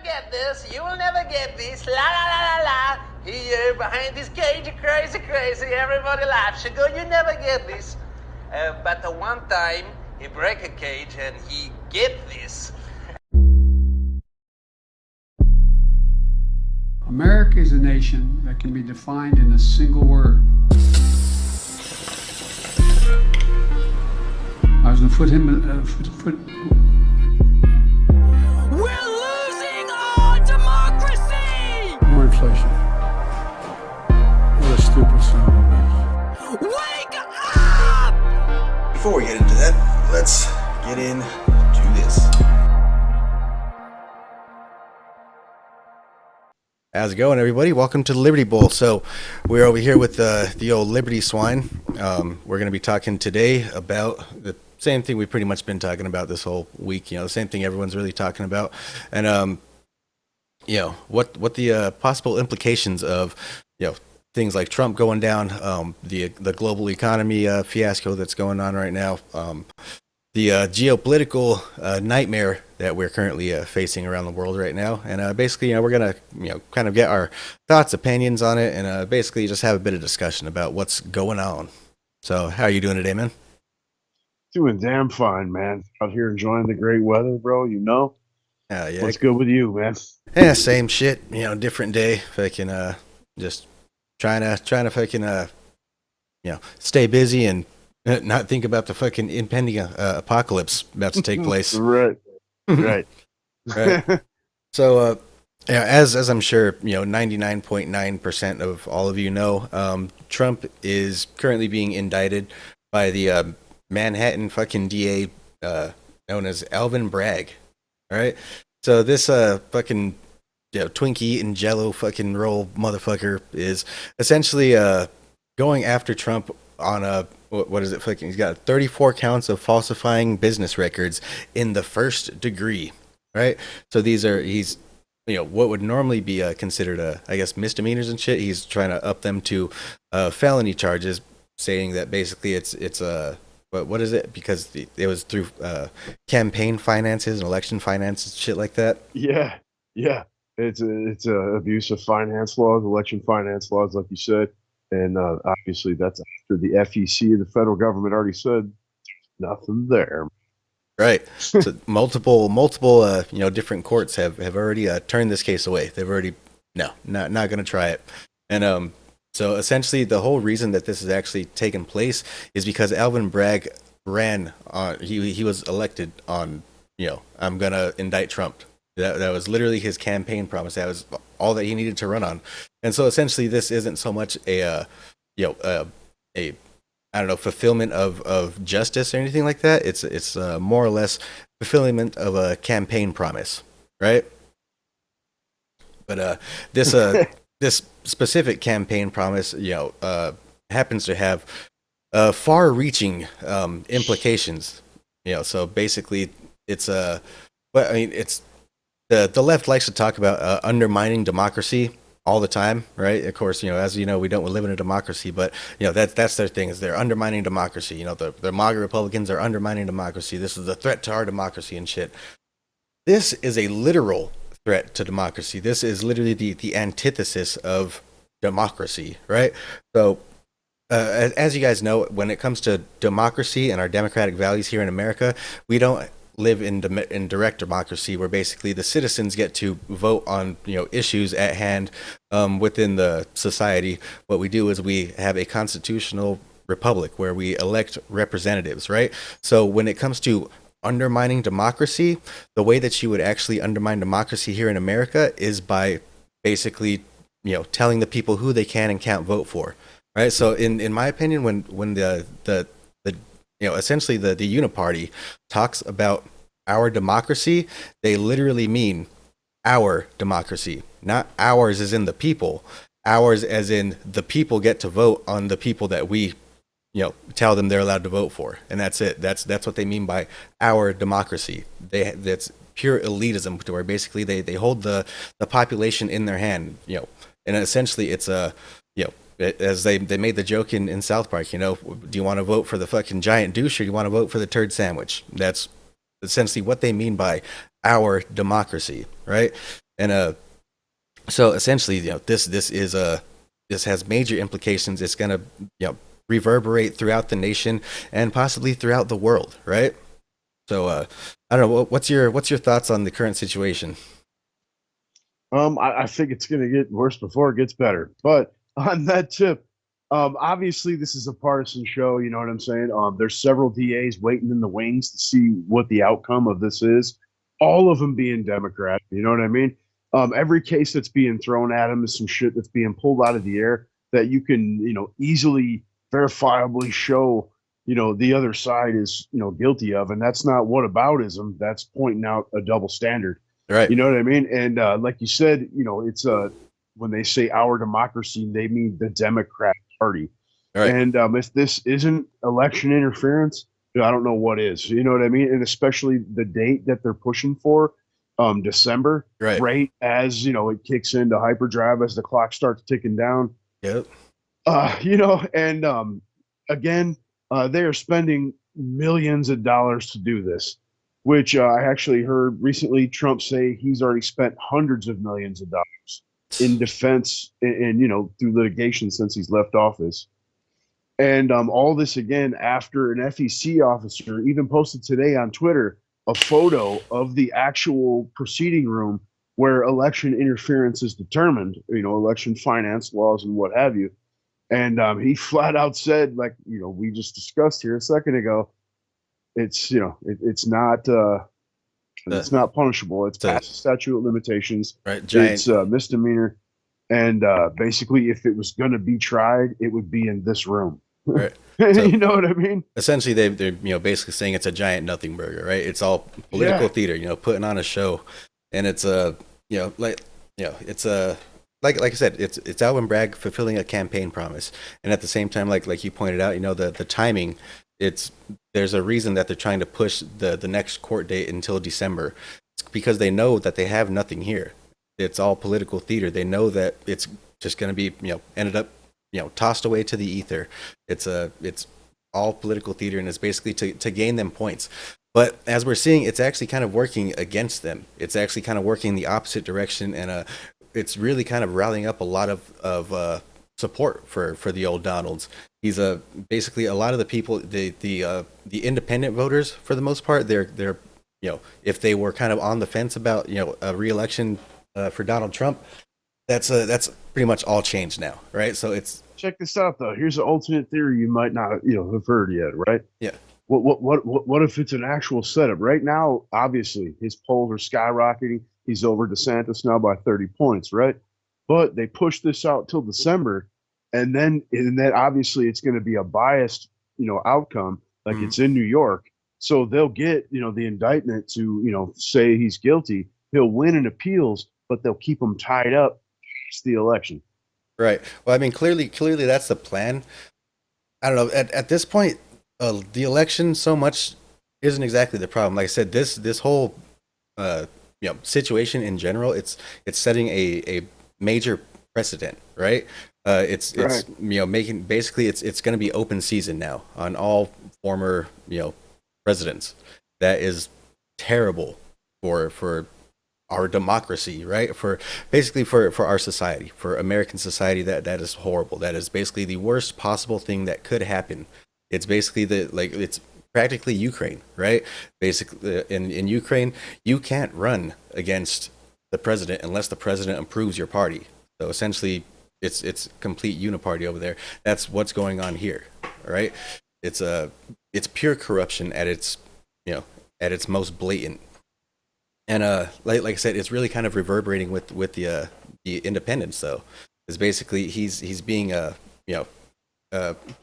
get this. You will never get this. La la la la la. Here behind this cage, crazy, crazy. Everybody laughs. You go, you never get this. But the one time he break a cage and he get this. America is a nation that can be defined in a single word. I was going to put him. We're losing our democracy! More inflation. What a stupid son of a bitch. Wake up! Before we get into that, let's get into this. How's it going, everybody? Welcome to the Liberty Bowl. So we're over here with the old Liberty Swine. We're going to be talking today about the same thing we've pretty much been talking about this whole week. You know, the same thing everyone's really talking about, and what the possible implications of things like Trump going down, the global economy fiasco that's going on right now, the geopolitical nightmare that we're currently facing around the world right now, and basically, we're gonna kind of get our thoughts, opinions on it, and basically just have a bit of discussion about what's going on. So, how are you doing today, man? Doing damn fine, man. Out here enjoying the great weather, bro. Yeah. What's good with you, man? Yeah, same shit. Different day. Fucking just trying to fucking stay busy and not think about the fucking impending apocalypse about to take place. Right. Right. So, as I'm sure 99.9% of all of you know, Trump is currently being indicted by the Manhattan fucking DA known as Alvin Bragg. All right. So this fucking Twinkie eating Jello fucking roll motherfucker is essentially going after Trump on a what is it fucking? He's got 34 counts of falsifying business records in the first degree. Right. So he's what would normally be considered I guess misdemeanors and shit. He's trying to up them to felony charges, saying that basically it's what is it? Because it was through campaign finances and election finances, shit like that. Yeah. It's abuse of finance laws, election finance laws, like you said, and obviously that's after the FEC, the federal government, already said nothing there. Right. So multiple different courts have already turned this case away. They've already not going to try it, and so essentially, the whole reason that this is actually taken place is because Alvin Bragg ran on. He was elected on. I'm gonna indict Trump. That was literally his campaign promise. That was all that he needed to run on. And so essentially, this isn't so much a I don't know, fulfillment of justice or anything like that. It's more or less fulfillment of a campaign promise, right? But this this specific campaign promise, happens to have far-reaching implications. So basically, it's it's the left likes to talk about undermining democracy all the time, right? Of course, as you know, we don't live in a democracy, but that's their thing, is they're undermining democracy. The MAGA Republicans are undermining democracy. This is a threat to our democracy and shit. This is a literal threat to democracy. This is literally the antithesis of democracy, right? So, as you guys know, when it comes to democracy and our democratic values here in America, we don't live in direct democracy, where basically the citizens get to vote on issues at hand within the society. What we do is we have a constitutional republic where we elect representatives, right? So when it comes to undermining democracy, the way that you would actually undermine democracy here in America is by basically telling the people who they can and can't vote for, right? So in my opinion, when the essentially the uniparty talks about our democracy, they literally mean our democracy, not ours as in the people, ours as in the people get to vote on the people that we tell them they're allowed to vote for, and that's it. That's what they mean by our democracy. That's pure elitism, to where basically they hold the population in their hand, and essentially it's a as they made the joke in South Park, do you want to vote for the fucking giant douche, or do you want to vote for the turd sandwich? That's essentially what they mean by our democracy, right? And so essentially, this has major implications. It's gonna reverberate throughout the nation and possibly throughout the world, right? So I don't know. What's your thoughts on the current situation? I think it's going to get worse before it gets better. But on that tip, obviously this is a partisan show. You know what I'm saying? There's several DAs waiting in the wings to see what the outcome of this is. All of them being Democrat. You know what I mean? Every case that's being thrown at them is some shit that's being pulled out of the air that you can, easily verifiably show, the other side is, guilty of. And that's not whataboutism. That's pointing out a double standard. Right. You know what I mean? And like you said, it's when they say our democracy, they mean the Democrat Party. Right. And if this isn't election interference, I don't know what is. You know what I mean? And especially the date that they're pushing for, December, right as it kicks into hyperdrive as the clock starts ticking down. Yep. And again, they are spending millions of dollars to do this, which I actually heard recently Trump say he's already spent hundreds of millions of dollars in defense and through litigation since he's left office. And all this again after an FEC officer even posted today on Twitter a photo of the actual proceeding room where election interference is determined, election finance laws and what have you. And he flat out said, like, we just discussed here a second ago, it's it's not punishable. It's past the statute of limitations. Right, giant. It's a misdemeanor, and basically, if it was going to be tried, it would be in this room. Right. So, you know what I mean? Essentially, they're basically saying it's a giant nothing burger, right? It's all political theater, putting on a show, and it's it's like I said, it's Alvin Bragg fulfilling a campaign promise, and at the same time, like you pointed out, the timing. There's a reason that they're trying to push the next court date until December. It's because they know that they have nothing here. It's all political theater. They know that it's just going to be ended up tossed away to the ether. It's all political theater, and it's basically to gain them points. But as we're seeing, it's actually kind of working against them. It's actually kind of working the opposite direction, and it's really kind of rallying up a lot of support for the old Donalds. He's basically a lot of the people, the independent voters for the most part, they're if they were kind of on the fence about a re-election for Donald Trump, that's pretty much all changed now, right? So it's check this out though. Here's an alternate theory you might not have heard yet, right? Yeah. What if it's an actual setup? Right now, obviously his polls are skyrocketing. He's over DeSantis now by 30 points, right? But they pushed this out till December, and then obviously it's going to be a biased, outcome. Like it's in New York, so they'll get the indictment to say he's guilty. He'll win in appeals, but they'll keep him tied up. It's the election, right? Well, I mean, clearly that's the plan. I don't know. At this point, the election so much isn't exactly the problem. Like I said, this whole situation in general, it's setting a major precedent, right? It's making basically it's going to be open season now on all former presidents. That is terrible for our democracy, right? For basically for our society, for American society, that is horrible. That is basically the worst possible thing that could happen. It's basically it's practically Ukraine, right? Basically, in Ukraine, you can't run against the president unless the president approves your party. So essentially, it's complete uniparty over there. That's what's going on here, right? It's pure corruption at its most blatant. And like I said, it's really kind of reverberating with the independents though. It's basically he's being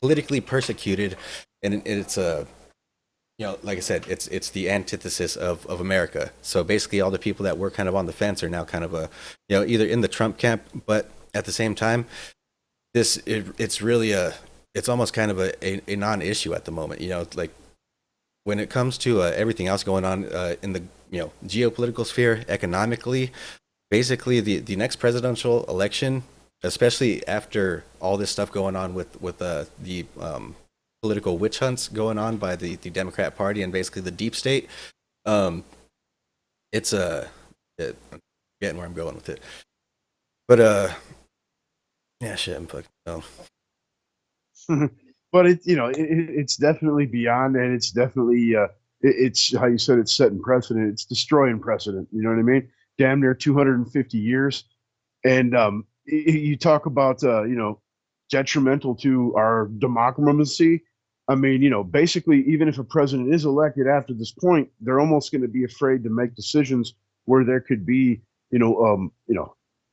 politically persecuted, and it's like I said, it's the antithesis of America. So basically, all the people that were kind of on the fence are now kind of either in the Trump camp, but at the same time, it's really it's almost kind of a non-issue at the moment. Like when it comes to everything else going on in the geopolitical sphere, economically, basically the next presidential election, especially after all this stuff going on with the political witch hunts going on by the Democrat Party and basically the deep state, getting where I'm going with it. But yeah, shit, I'm fucking. Oh, But it's definitely beyond, and it's definitely it's how you said it's setting precedent. It's destroying precedent. You know what I mean? Damn near 250 years, and you talk about detrimental to our democracy. I mean, basically, even if a president is elected after this point, they're almost going to be afraid to make decisions where there could be,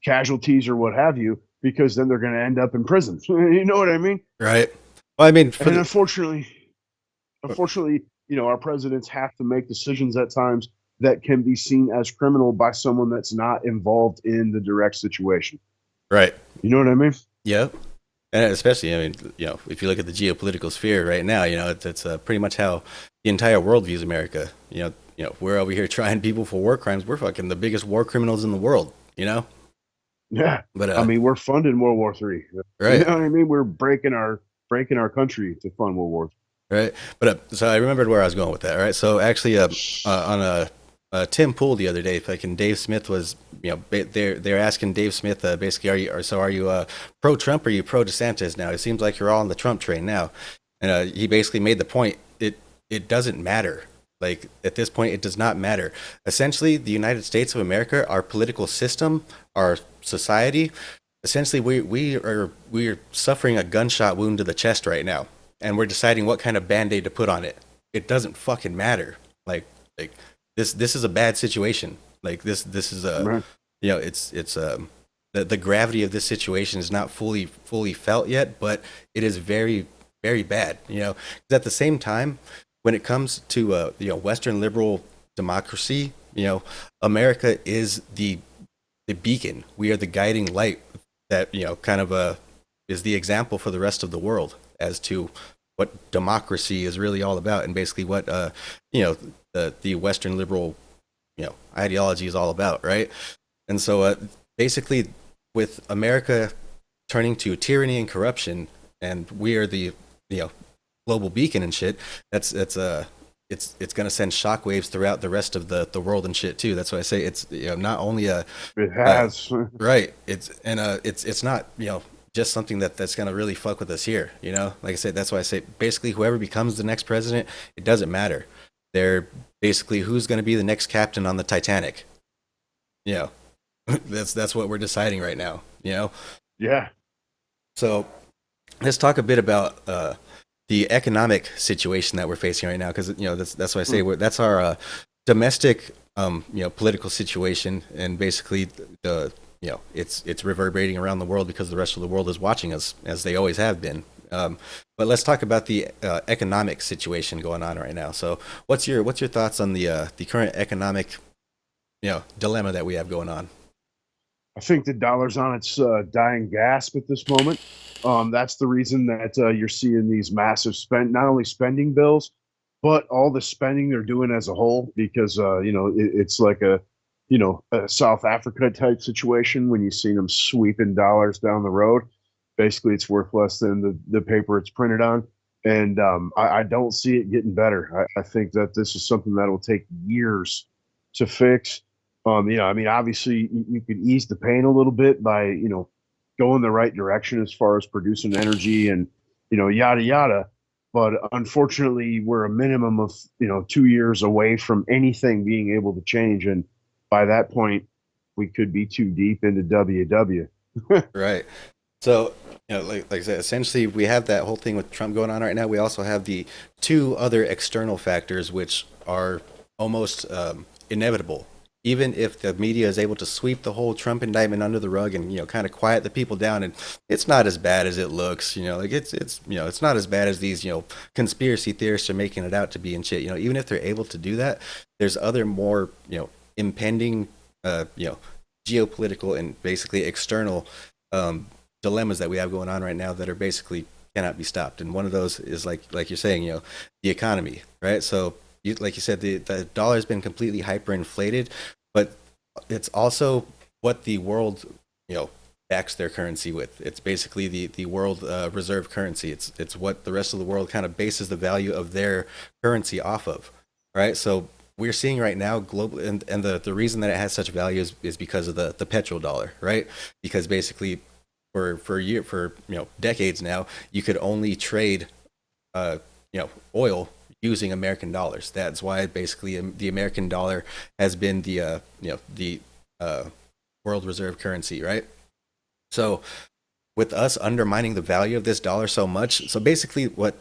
casualties or what have you, because then they're going to end up in prison. You know what I mean? right. Well, I mean, for And the, unfortunately, our presidents have to make decisions at times that can be seen as criminal by someone that's not involved in the direct situation. right. You know what I mean? Yeah. And especially, I mean, if you look at the geopolitical sphere right now, it's pretty much how the entire world views America. We're over here trying people for war crimes. We're fucking the biggest war criminals in the world. Yeah. But I mean, we're funding World War III. right, You know what I mean? We're breaking our country to fund World War. right. But so I remembered where I was going with that. Right. So actually, on a Tim Pool the other day, fucking Dave Smith was, they're asking Dave Smith basically, are you pro Trump or are you pro DeSantis now? It seems like you're all on the Trump train now, and he basically made the point it doesn't matter. Like at this point, it does not matter. Essentially, the United States of America, our political system, our society, essentially we are suffering a gunshot wound to the chest right now, and we're deciding what kind of band-aid to put on it. It doesn't fucking matter. Like this is a bad situation. Like this is a Right. it's the gravity of this situation is not fully felt yet, but it is very very bad. 'Cause at the same time, when it comes to Western liberal democracy, America is the beacon. We are the guiding light that kind of is the example for the rest of the world as to what democracy is really all about, and basically what the Western liberal ideology is all about, right? And so basically, with America turning to tyranny and corruption, and we are the global beacon and shit, it's going to send shockwaves throughout the rest of the world and shit too. That's why I say it's not only a It has. right. It's not just something that's going to really fuck with us here. Like I said, that's why I say basically whoever becomes the next president, it doesn't matter. They're basically who's going to be the next captain on the Titanic. That's what we're deciding right now. Yeah. So let's talk a bit about the economic situation that we're facing right now, because that's why I say that's our domestic political situation, and basically it's reverberating around the world because the rest of the world is watching us as they always have been. But let's talk about the economic situation going on right now. So what's your thoughts on the current economic dilemma that we have going on? I think the dollar's on its dying gasp at this moment. That's the reason that you're seeing these massive not only spending bills, but all the spending they're doing as a whole, because it's like a South Africa type situation when you see them sweeping dollars down the road. Basically, it's worth less than the paper it's printed on, and I don't see it getting better. I think that this is something that will take years to fix. I mean, obviously, you could ease the pain a little bit by going the right direction as far as producing energy and yada yada. But unfortunately, we're a minimum of 2 years away from anything being able to change, and by that point, we could be too deep into WW. Right. So, like I said, essentially we have that whole thing with Trump going on right now. We also have the two other external factors which are almost inevitable. Even if the media is able to sweep the whole Trump indictment under the rug and kind of quiet the people down, and it's not as bad as it looks, like it's not as bad as these conspiracy theorists are making it out to be and shit. Even if they're able to do that, there's other more impending geopolitical and basically external dilemmas that we have going on right now that are basically cannot be stopped. And one of those is like you're saying, the economy, right? So like you said, the dollar has been completely hyperinflated, but it's also what the world backs their currency with. It's basically the world reserve currency. It's what the rest of the world kind of bases the value of their currency off of, right? So we're seeing right now global, and the reason that it has such value is because of the petrodollar, right? Because basically for decades now, you could only trade oil using American dollars. That's why basically the American dollar has been the world reserve currency, right? So with us undermining the value of this dollar so much, so basically what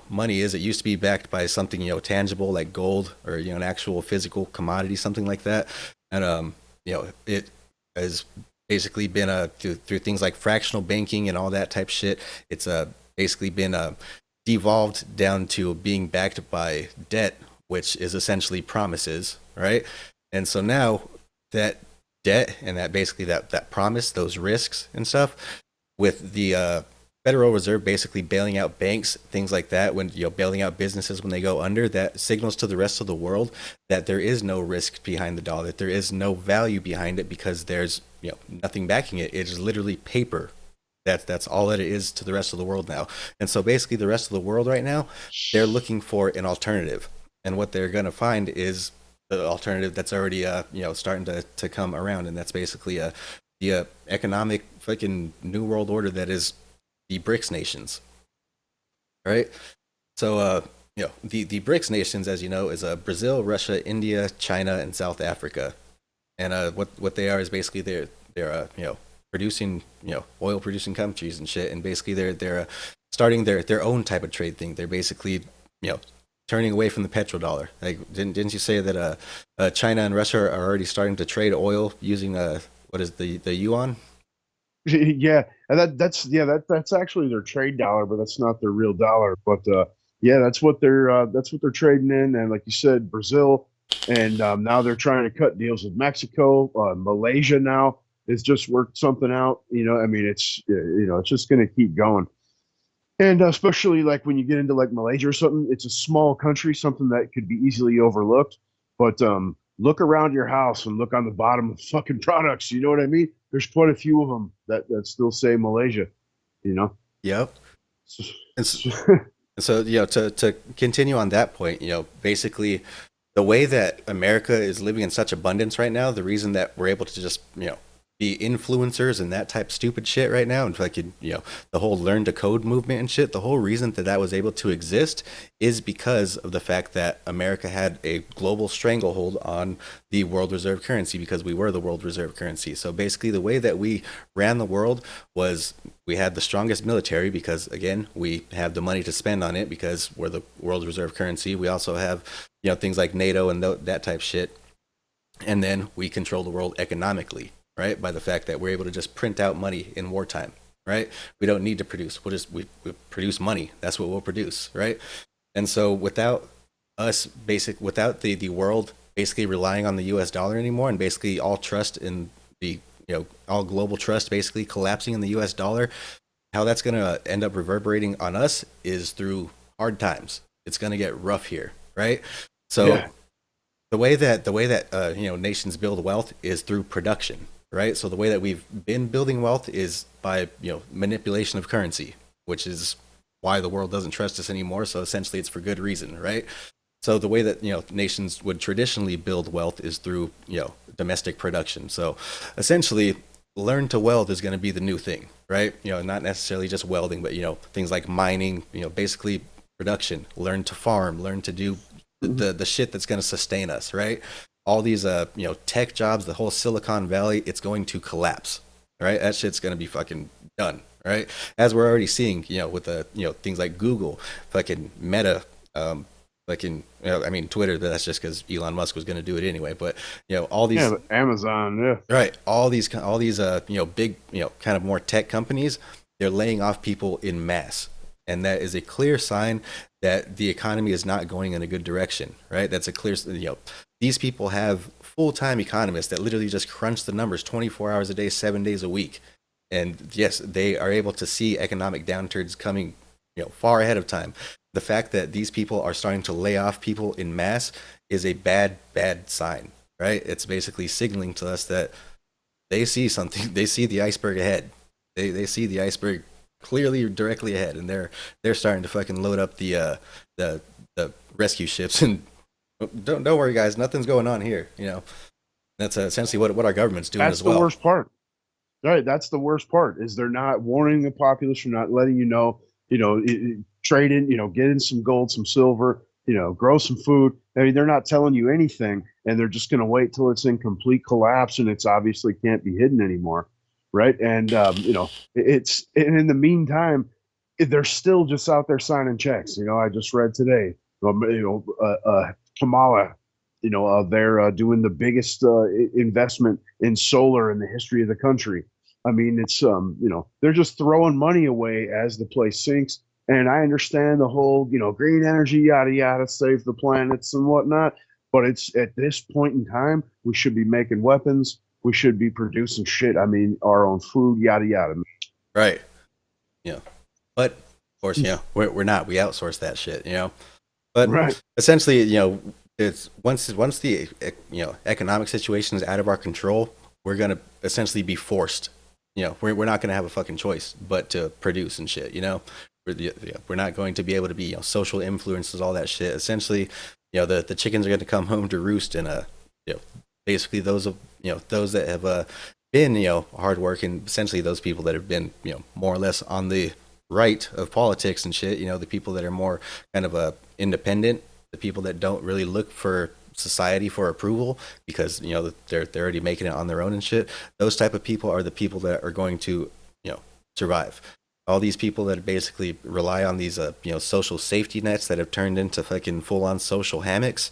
money is, it used to be backed by something tangible like gold or an actual physical commodity, something like that, and it has basically been through things like fractional banking and all that type shit. It's basically been devolved down to being backed by debt, which is essentially promises, right? And so now that debt and that basically that promise, those risks and stuff, with the Federal Reserve basically bailing out banks, things like that, when bailing out businesses when they go under, that signals to the rest of the world that there is no risk behind the dollar, that there is no value behind it because there's nothing backing it. It is literally paper. That's all that it is to the rest of the world now. And so basically the rest of the world right now, they're looking for an alternative. And what they're going to find is the alternative that's already starting to come around, and that's basically the economic fucking new world order that is the BRICS nations. Right? So the BRICS nations, as you know, is Brazil, Russia, India, China, and South Africa. And what they are is basically they're producing oil producing countries and shit, and basically they're starting their own type of trade thing. They're basically turning away from the petrodollar. Like didn't you say that China and Russia are already starting to trade oil using what is the yuan? Yeah, and that's actually their trade dollar, but that's not their real dollar. But yeah, that's what they're trading in. And like you said, Brazil, and now they're trying to cut deals with Mexico. Malaysia now has just worked something out. I mean, it's just going to keep going. And especially like when you get into like Malaysia or something, it's a small country, something that could be easily overlooked. But look around your house and look on the bottom of fucking products. You know what I mean? There's quite a few of them that still say Malaysia. Yep. And so to continue on that point, basically the way that America is living in such abundance right now, the reason that we're able to just be influencers and that type of stupid shit right now, and fucking the whole learn to code movement and shit, the whole reason that was able to exist is because of the fact that America had a global stranglehold on the world reserve currency, because we were the world reserve currency. So basically the way that we ran the world was we had the strongest military because, again, we have the money to spend on it because we're the world reserve currency. We also have things like NATO and that type shit, and then we control the world economically, right? By the fact that we're able to just print out money in wartime, right? We don't need to produce. We produce money. That's what we'll produce, right? And so without the world basically relying on the US dollar anymore, and basically all trust in all global trust basically collapsing in the US dollar, how that's going to end up reverberating on us is through hard times. It's going to get rough here, right? So yeah. The way that nations build wealth is through production, right? So the way that we've been building wealth is by manipulation of currency, which is why the world doesn't trust us anymore. So essentially, it's for good reason, right? So the way that nations would traditionally build wealth is through domestic production. So essentially, learn to weld is going to be the new thing, right? Not necessarily just welding, but things like mining. Basically production. Learn to farm. Learn to do the shit that's going to sustain us, right? All these tech jobs, the whole Silicon Valley, it's going to collapse, right? That shit's going to be fucking done, right? As we're already seeing, with the things like Google, fucking Meta, Twitter. That's just because Elon Musk was going to do it anyway. But all these Amazon, yeah, right? All these big kind of more tech companies, they're laying off people in mass, and that is a clear sign that the economy is not going in a good direction, right? That's a clear, these people have full-time economists that literally just crunch the numbers 24 hours a day, 7 days a week. And yes, they are able to see economic downturns coming, far ahead of time. The fact that these people are starting to lay off people in mass is a bad, bad sign, right? It's basically signaling to us that they see something. They see the iceberg ahead. They see the iceberg clearly directly ahead, and they're starting to fucking load up the rescue ships and Don't worry, guys. Nothing's going on here. You know, that's essentially what our government's doing That's as the well. worst part. Right, that's the worst part is they're not warning the populace, they're not letting trade in, get in some gold, some silver, grow some food. I mean, they're not telling you anything, and they're just going to wait till it's in complete collapse, and it's obviously can't be hidden anymore, right? And and in the meantime, they're still just out there signing checks. I just read today, Kamala, they're doing the biggest investment in solar in the history of the country. I mean, it's they're just throwing money away as the place sinks. And I understand the whole, green energy, yada yada, save the planets and whatnot. But it's at this point in time, we should be making weapons. We should be producing shit. I mean, our own food, yada yada. Right. Yeah. But of course, we're not. We outsource that shit. But Right. essentially, it's once the economic situation is out of our control, we're gonna essentially be forced. We're not gonna have a fucking choice but to produce and shit. We're not going to be able to be social influences, all that shit. Essentially, the chickens are going to come home to roost, and basically those that have been hardworking, essentially those people that have been more or less on the right of politics and shit. The people that are more kind of independent, the people that don't really look for society for approval because they're already making it on their own and shit. Those type of people are the people that are going to survive. All these people that basically rely on these social safety nets that have turned into fucking full on social hammocks.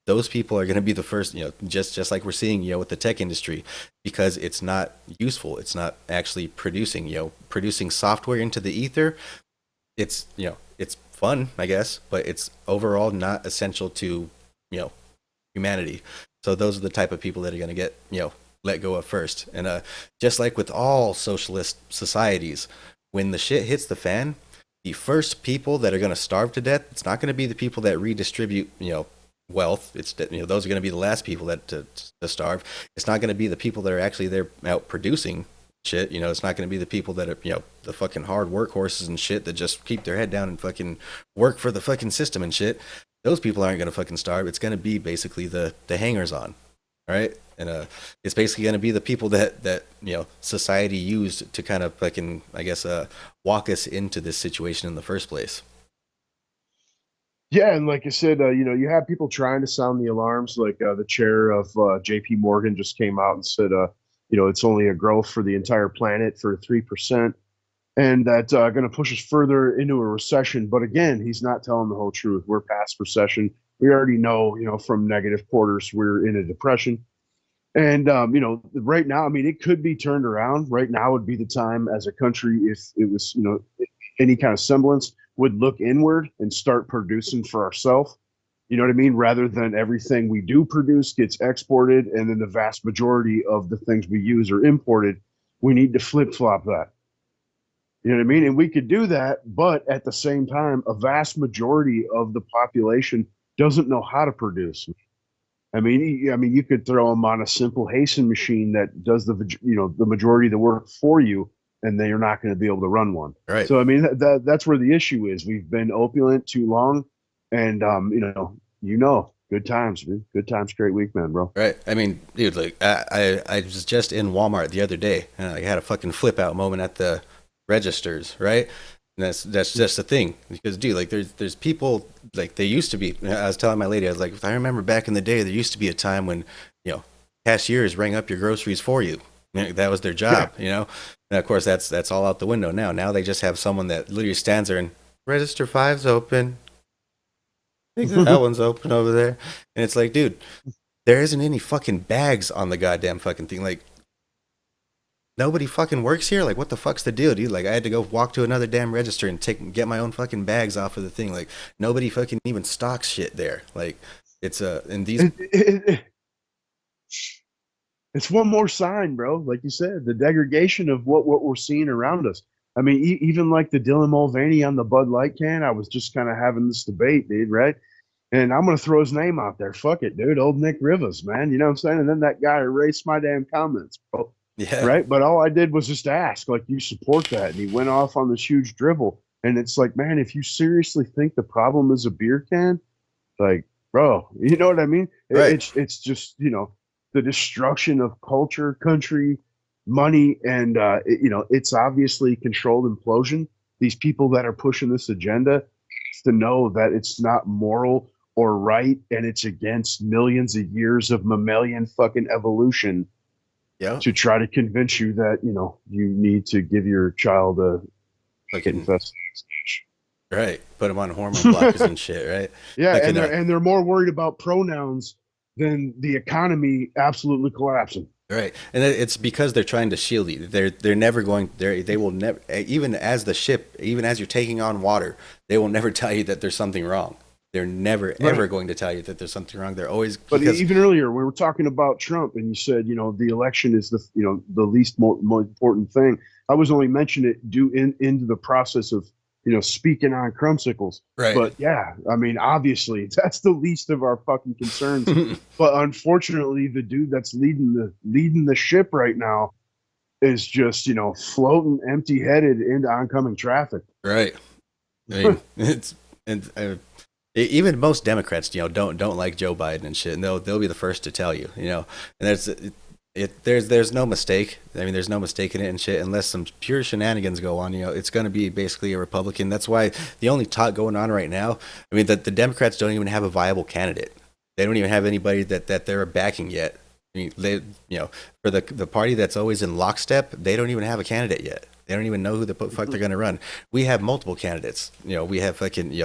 Those people are going to be the first, just like we're seeing, with the tech industry, because it's not useful. It's not actually producing software into the ether. It's, it's fun, I guess, but it's overall not essential to, humanity. So those are the type of people that are going to get, let go of first. And just like with all socialist societies, when the shit hits the fan, the first people that are going to starve to death, it's not going to be the people that redistribute, wealth. It's those are going to be the last people that to starve. It's not going to be the people that are actually there out producing shit. It's not going to be the people that are the fucking hard workhorses and shit that just keep their head down and fucking work for the fucking system and shit. Those people aren't going to fucking starve. It's going to be basically the hangers on, all right? And it's basically going to be the people that society used to kind of fucking, I guess, walk us into this situation in the first place. Yeah, and like I said, you have people trying to sound the alarms. Like the chair of J.P. Morgan just came out and said, it's only a growth for the entire planet for 3%, and that's going to push us further into a recession. But again, he's not telling the whole truth. We're past recession. We already know, from negative quarters, we're in a depression. And right now, I mean, it could be turned around. Right now would be the time as a country, if it was, any kind of semblance, would look inward and start producing for ourselves. You know what I mean? Rather than everything we do produce gets exported, and then the vast majority of the things we use are imported. We need to flip flop that. You know what I mean? And we could do that, but at the same time, a vast majority of the population doesn't know how to produce. I mean, you could throw them on a simple hasten machine that does the majority of the work for you, and then you're not going to be able to run one. Right. So I mean, that's where the issue is. We've been opulent too long, and good times, man. Good times, great week, man, bro. Right. I mean, dude, like I was just in Walmart the other day, and I had a fucking flip out moment at the registers, right? And that's just the thing, because dude, like there's people, like they used to be. I was telling my lady, I was like, I remember back in the day, there used to be a time when cashiers rang up your groceries for you. That was their job, And of course, that's all out the window now. Now they just have someone that literally stands there and register 5's open. I think that one's open over there, and it's like, dude, there isn't any fucking bags on the goddamn fucking thing. Like, nobody fucking works here. Like, what the fuck's the deal, dude? Like, I had to go walk to another damn register and get my own fucking bags off of the thing. Like, nobody fucking even stocks shit there. Like, it's and these. It's one more sign, bro. Like you said, the degradation of what we're seeing around us. I mean, even like the Dylan Mulvaney on the Bud Light can. I was just kind of having this debate, dude, right? And I'm gonna throw his name out there. Fuck it, dude. Old Nick Rivas, man. You know what I'm saying? And then that guy erased my damn comments, bro. Yeah. Right. But all I did was just ask, like, you support that? And he went off on this huge dribble. And it's like, man, if you seriously think the problem is a beer can, like, bro. You know what I mean? Right. It's just the destruction of culture, country, money, and it's obviously controlled implosion. These people that are pushing this agenda to know that it's not moral or right, and it's against millions of years of mammalian fucking evolution Yeah. to try to convince you that you need to give your child a Fucking infestation. right. Put them on hormone blockers and shit. Right. Yeah, Fucking and they're more worried about pronouns than the economy absolutely collapsing. right, and it's because they're trying to shield you. They're never going. They will never. Even as the ship, even as you're taking on water, they will never tell you that there's something wrong. They're never ever Right. going to tell you that there's something wrong. They're always But because even earlier, we were talking about Trump, and you said, the election is the least more important thing. I was only mentioning it due into the process of, speaking on Crumbsicles. right. But yeah, I mean, obviously, that's the least of our fucking concerns. But unfortunately, the dude that's leading the ship right now is just, floating empty-headed into oncoming traffic. Right. I mean, it's and even most Democrats, don't like Joe Biden and shit, and they'll be the first to tell you, and there's no mistake. I mean, there's no mistake in it and shit, unless some pure shenanigans go on. It's going to be basically a Republican. That's why the only talk going on right now. I mean, the Democrats don't even have a viable candidate. They don't even have anybody that they're backing yet. I mean, for the party that's always in lockstep, they don't even have a candidate yet. They don't even know who the fuck they're going to run. We have multiple candidates. We have fucking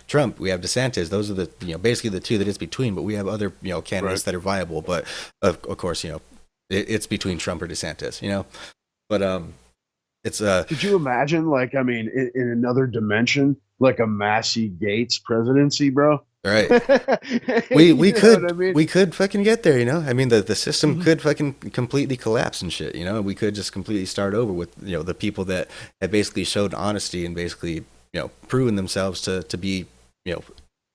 Trump. We have DeSantis. Those are the basically the two that it's between. But we have other candidates that are viable. But of course it's between Trump or DeSantis. But it's Could you imagine, like, I mean, in another dimension, like a Massey Gates presidency, bro? right. We You know could what I mean? we could fucking get there. I mean, the system could fucking completely collapse and shit. We could just completely start over with the people that have basically showed honesty and basically proven themselves to be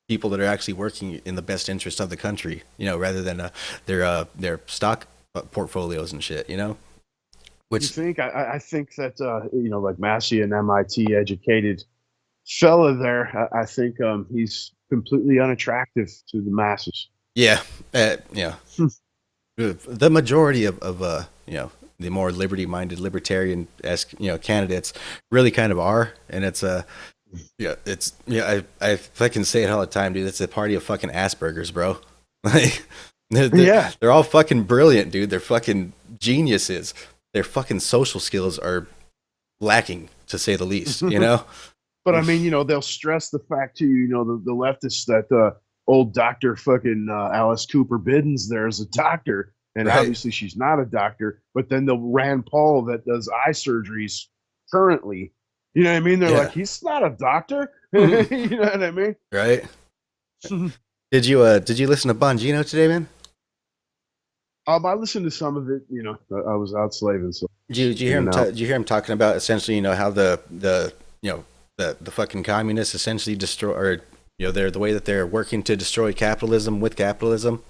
people that are actually working in the best interest of the country. Rather than their stock portfolios and shit. You Which think? I think that like Massey, an MIT educated fella there, I think he's completely unattractive to the masses. yeah, yeah. The majority of the more liberty-minded, libertarian-esque candidates really kind of are, and it's I fucking say it all the time, dude. It's a party of fucking Asperger's, bro. Like they're all fucking brilliant, dude. They're fucking geniuses. Their fucking social skills are lacking, to say the least. But I mean, they'll stress the fact too, the leftists that old Dr. fucking Alice Cooper Biddens there is a doctor, and Right. obviously she's not a doctor, but then the Rand Paul that does eye surgeries currently, you know what I mean? They're Yeah. like, he's not a doctor. You know what I mean? Right? Did you listen to Bongino today, man? I listened to some of it, I was out slaving, so Did you hear him? in and out. Did you hear him talking about essentially, how the fucking communists essentially destroy, or they're the way that they're working to destroy capitalism with capitalism.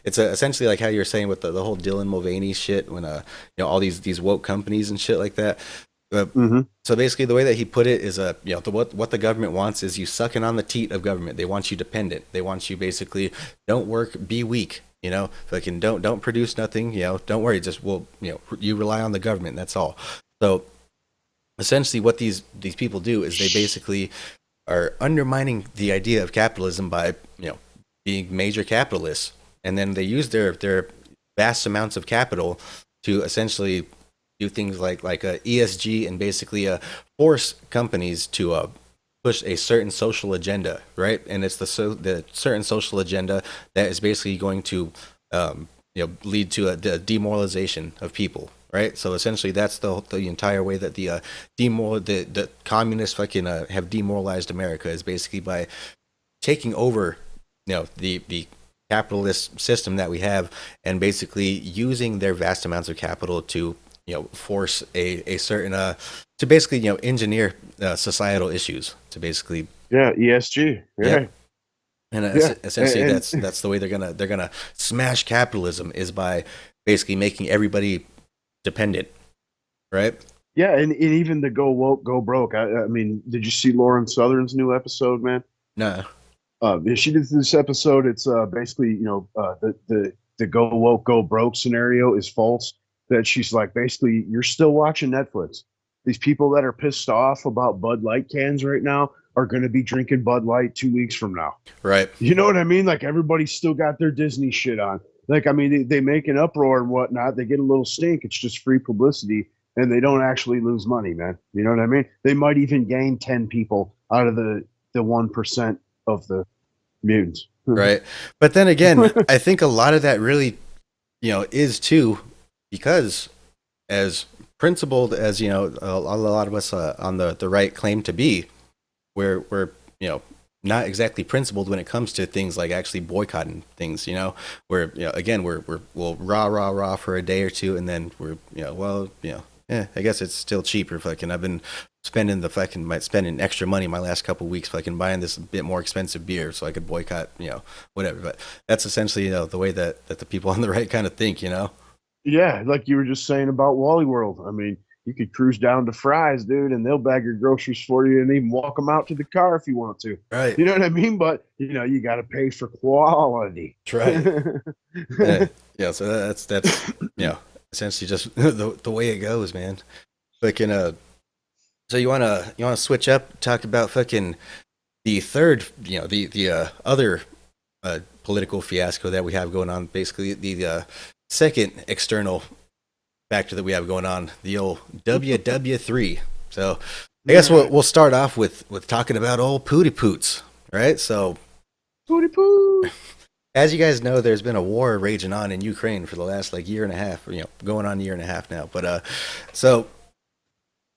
It's essentially like how you're saying with the whole Dylan Mulvaney shit, when all these woke companies and shit like that. So basically, the way that he put it is, what the government wants is you sucking on the teat of government. They want you dependent. They want you basically don't work, be weak. Fucking don't produce nothing. Don't worry. Just you rely on the government. That's all. So essentially, what these people do is they basically are undermining the idea of capitalism by being major capitalists, and then they use their vast amounts of capital to essentially do things like a ESG and basically force companies to push a certain social agenda, right? And it's the certain social agenda that is basically going to lead to the demoralization of people, right? So essentially, that's the entire way that the communists fucking have demoralized America, is basically by taking over the capitalist system that we have, and basically using their vast amounts of capital to force a certain to basically engineer societal issues to basically ESG. Yeah. and Yeah, essentially and- that's the way they're gonna smash capitalism, is by basically making everybody dependent, right? Yeah, and even the go woke, go broke. I mean, did you see Lauren Southern's new episode, man? No. She did this episode. It's basically, the go woke, go broke scenario is false. That she's like, basically, you're still watching Netflix. These people that are pissed off about Bud Light cans right now are going to be drinking Bud Light 2 weeks from now. Right. You know what I mean? Like everybody's still got their Disney shit on. Like, I mean, they make an uproar and whatnot. They get a little stink. It's just free publicity, and they don't actually lose money, man. You know what I mean? They might even gain 10 people out of the 1% of the mutants. Right. But then again, I think a lot of that really, is too because as principled as, a lot of us on the right claim to be, we're not exactly principled when it comes to things like actually boycotting things, where, again, we'll rah for a day or two. And then we're, I guess it's still cheaper. Fucking, I've been spending extra money my last couple of weeks, fucking buying this bit more expensive beer so I could boycott, whatever. But that's essentially, the way that the people on the right kind of think, Yeah, like you were just saying about Wally World. I mean, you could cruise down to Fry's, dude, and they'll bag your groceries for you and even walk them out to the car if you want to. Right. You know what I mean? But, you got to pay for quality. That's right. Yeah. So that's, essentially just the way it goes, man. Fucking, so you wanna switch up, talk about fucking the third, the other political fiasco that we have going on, basically the second external factor that we have going on, the old WW3. So I guess we'll start off with talking about old Pooty Poots, right? So Pooty Poo. as you guys know, there's been a war raging on in Ukraine for the last year and a half, going on a year and a half now. But so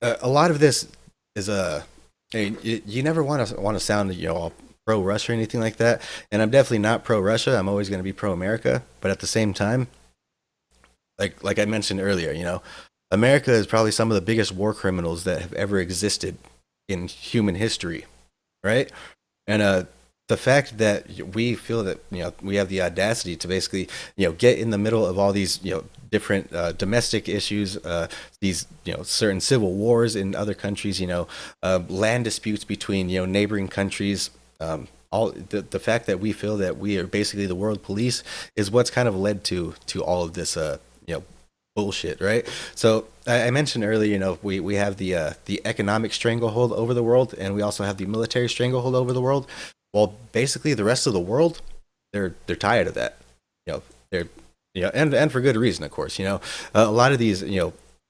a lot of this is you never want to sound all pro Russia or anything like that, and I'm definitely not pro Russia. I'm always going to be pro America, but at the same time, like I mentioned earlier, America is probably some of the biggest war criminals that have ever existed in human history, right? And the fact that we feel that we have the audacity to basically get in the middle of all these different domestic issues, these certain civil wars in other countries, land disputes between neighboring countries, all the fact that we feel that we are basically the world police is what's kind of led to all of this bullshit, right? So I mentioned earlier, we have the economic stranglehold over the world, and we also have the military stranglehold over the world. Well, basically, the rest of the world, they're tired of that. They're and for good reason, of course. A lot of these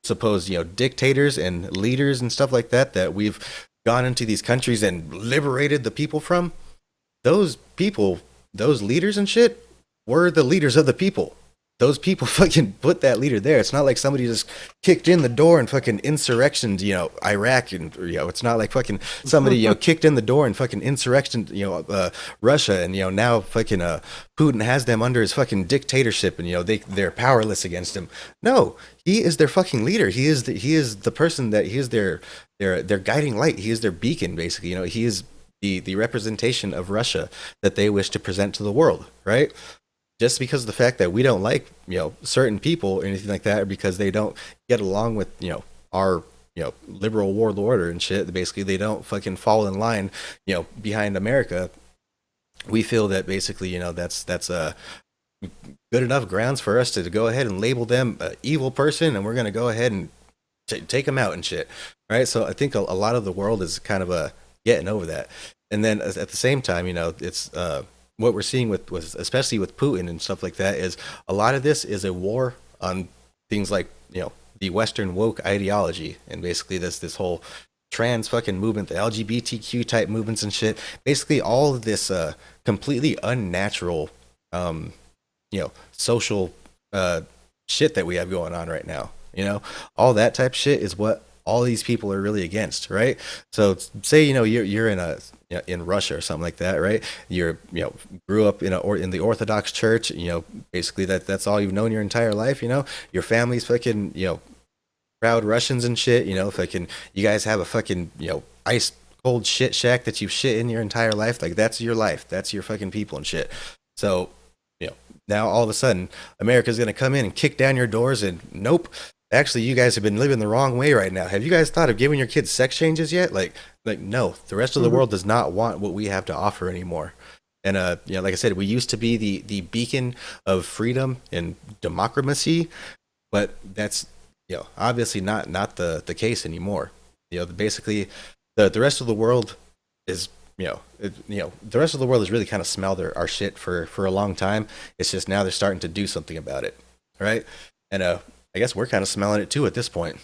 supposed dictators and leaders and stuff like that we've gone into these countries and liberated the people from. Those people, those leaders and shit, were the leaders of the people. Those people fucking put that leader there. It's not like somebody just kicked in the door and fucking insurrectioned, Iraq, and it's not like fucking somebody kicked in the door and fucking insurrectioned, Russia, and now fucking Putin has them under his fucking dictatorship, and they're powerless against him. No, he is their fucking leader. He is the person that he is their guiding light. He is their beacon, basically. He is the representation of Russia that they wish to present to the world, right? Just because of the fact that we don't like, certain people or anything like that, or because they don't get along with, our, liberal world order and shit, basically they don't fucking fall in line, behind America. We feel that basically, that's good enough grounds for us to go ahead and label them an evil person, and we're going to go ahead and take them out and shit. Right. So I think a lot of the world is kind of getting over that. And then at the same time, it's, what we're seeing with especially with Putin and stuff like that is a lot of this is a war on things like the Western woke ideology, and basically this whole trans fucking movement, the LGBTQ type movements and shit. Basically all of this completely unnatural social shit that we have going on right now. All that type of shit is what all these people are really against, right? So say you're in Russia or something like that, right? You're grew up in the Orthodox Church, basically that's all you've known your entire life. Your family's fucking proud Russians and shit. Fucking you guys have a fucking ice cold shit shack that you've shit in your entire life. Like that's your life, that's your fucking people and shit. So now all of a sudden America's gonna come in and kick down your doors, and nope. Actually, you guys have been living the wrong way right now. Have you guys thought of giving your kids sex changes yet? Like no, the rest of the world does not want what we have to offer anymore. And like I said, we used to be the beacon of freedom and democracy, but that's obviously not the case anymore. Basically, the rest of the world is the rest of the world has really kind of smelled our shit for a long time. It's just now they're starting to do something about it, right? And I guess we're kind of smelling it too at this point.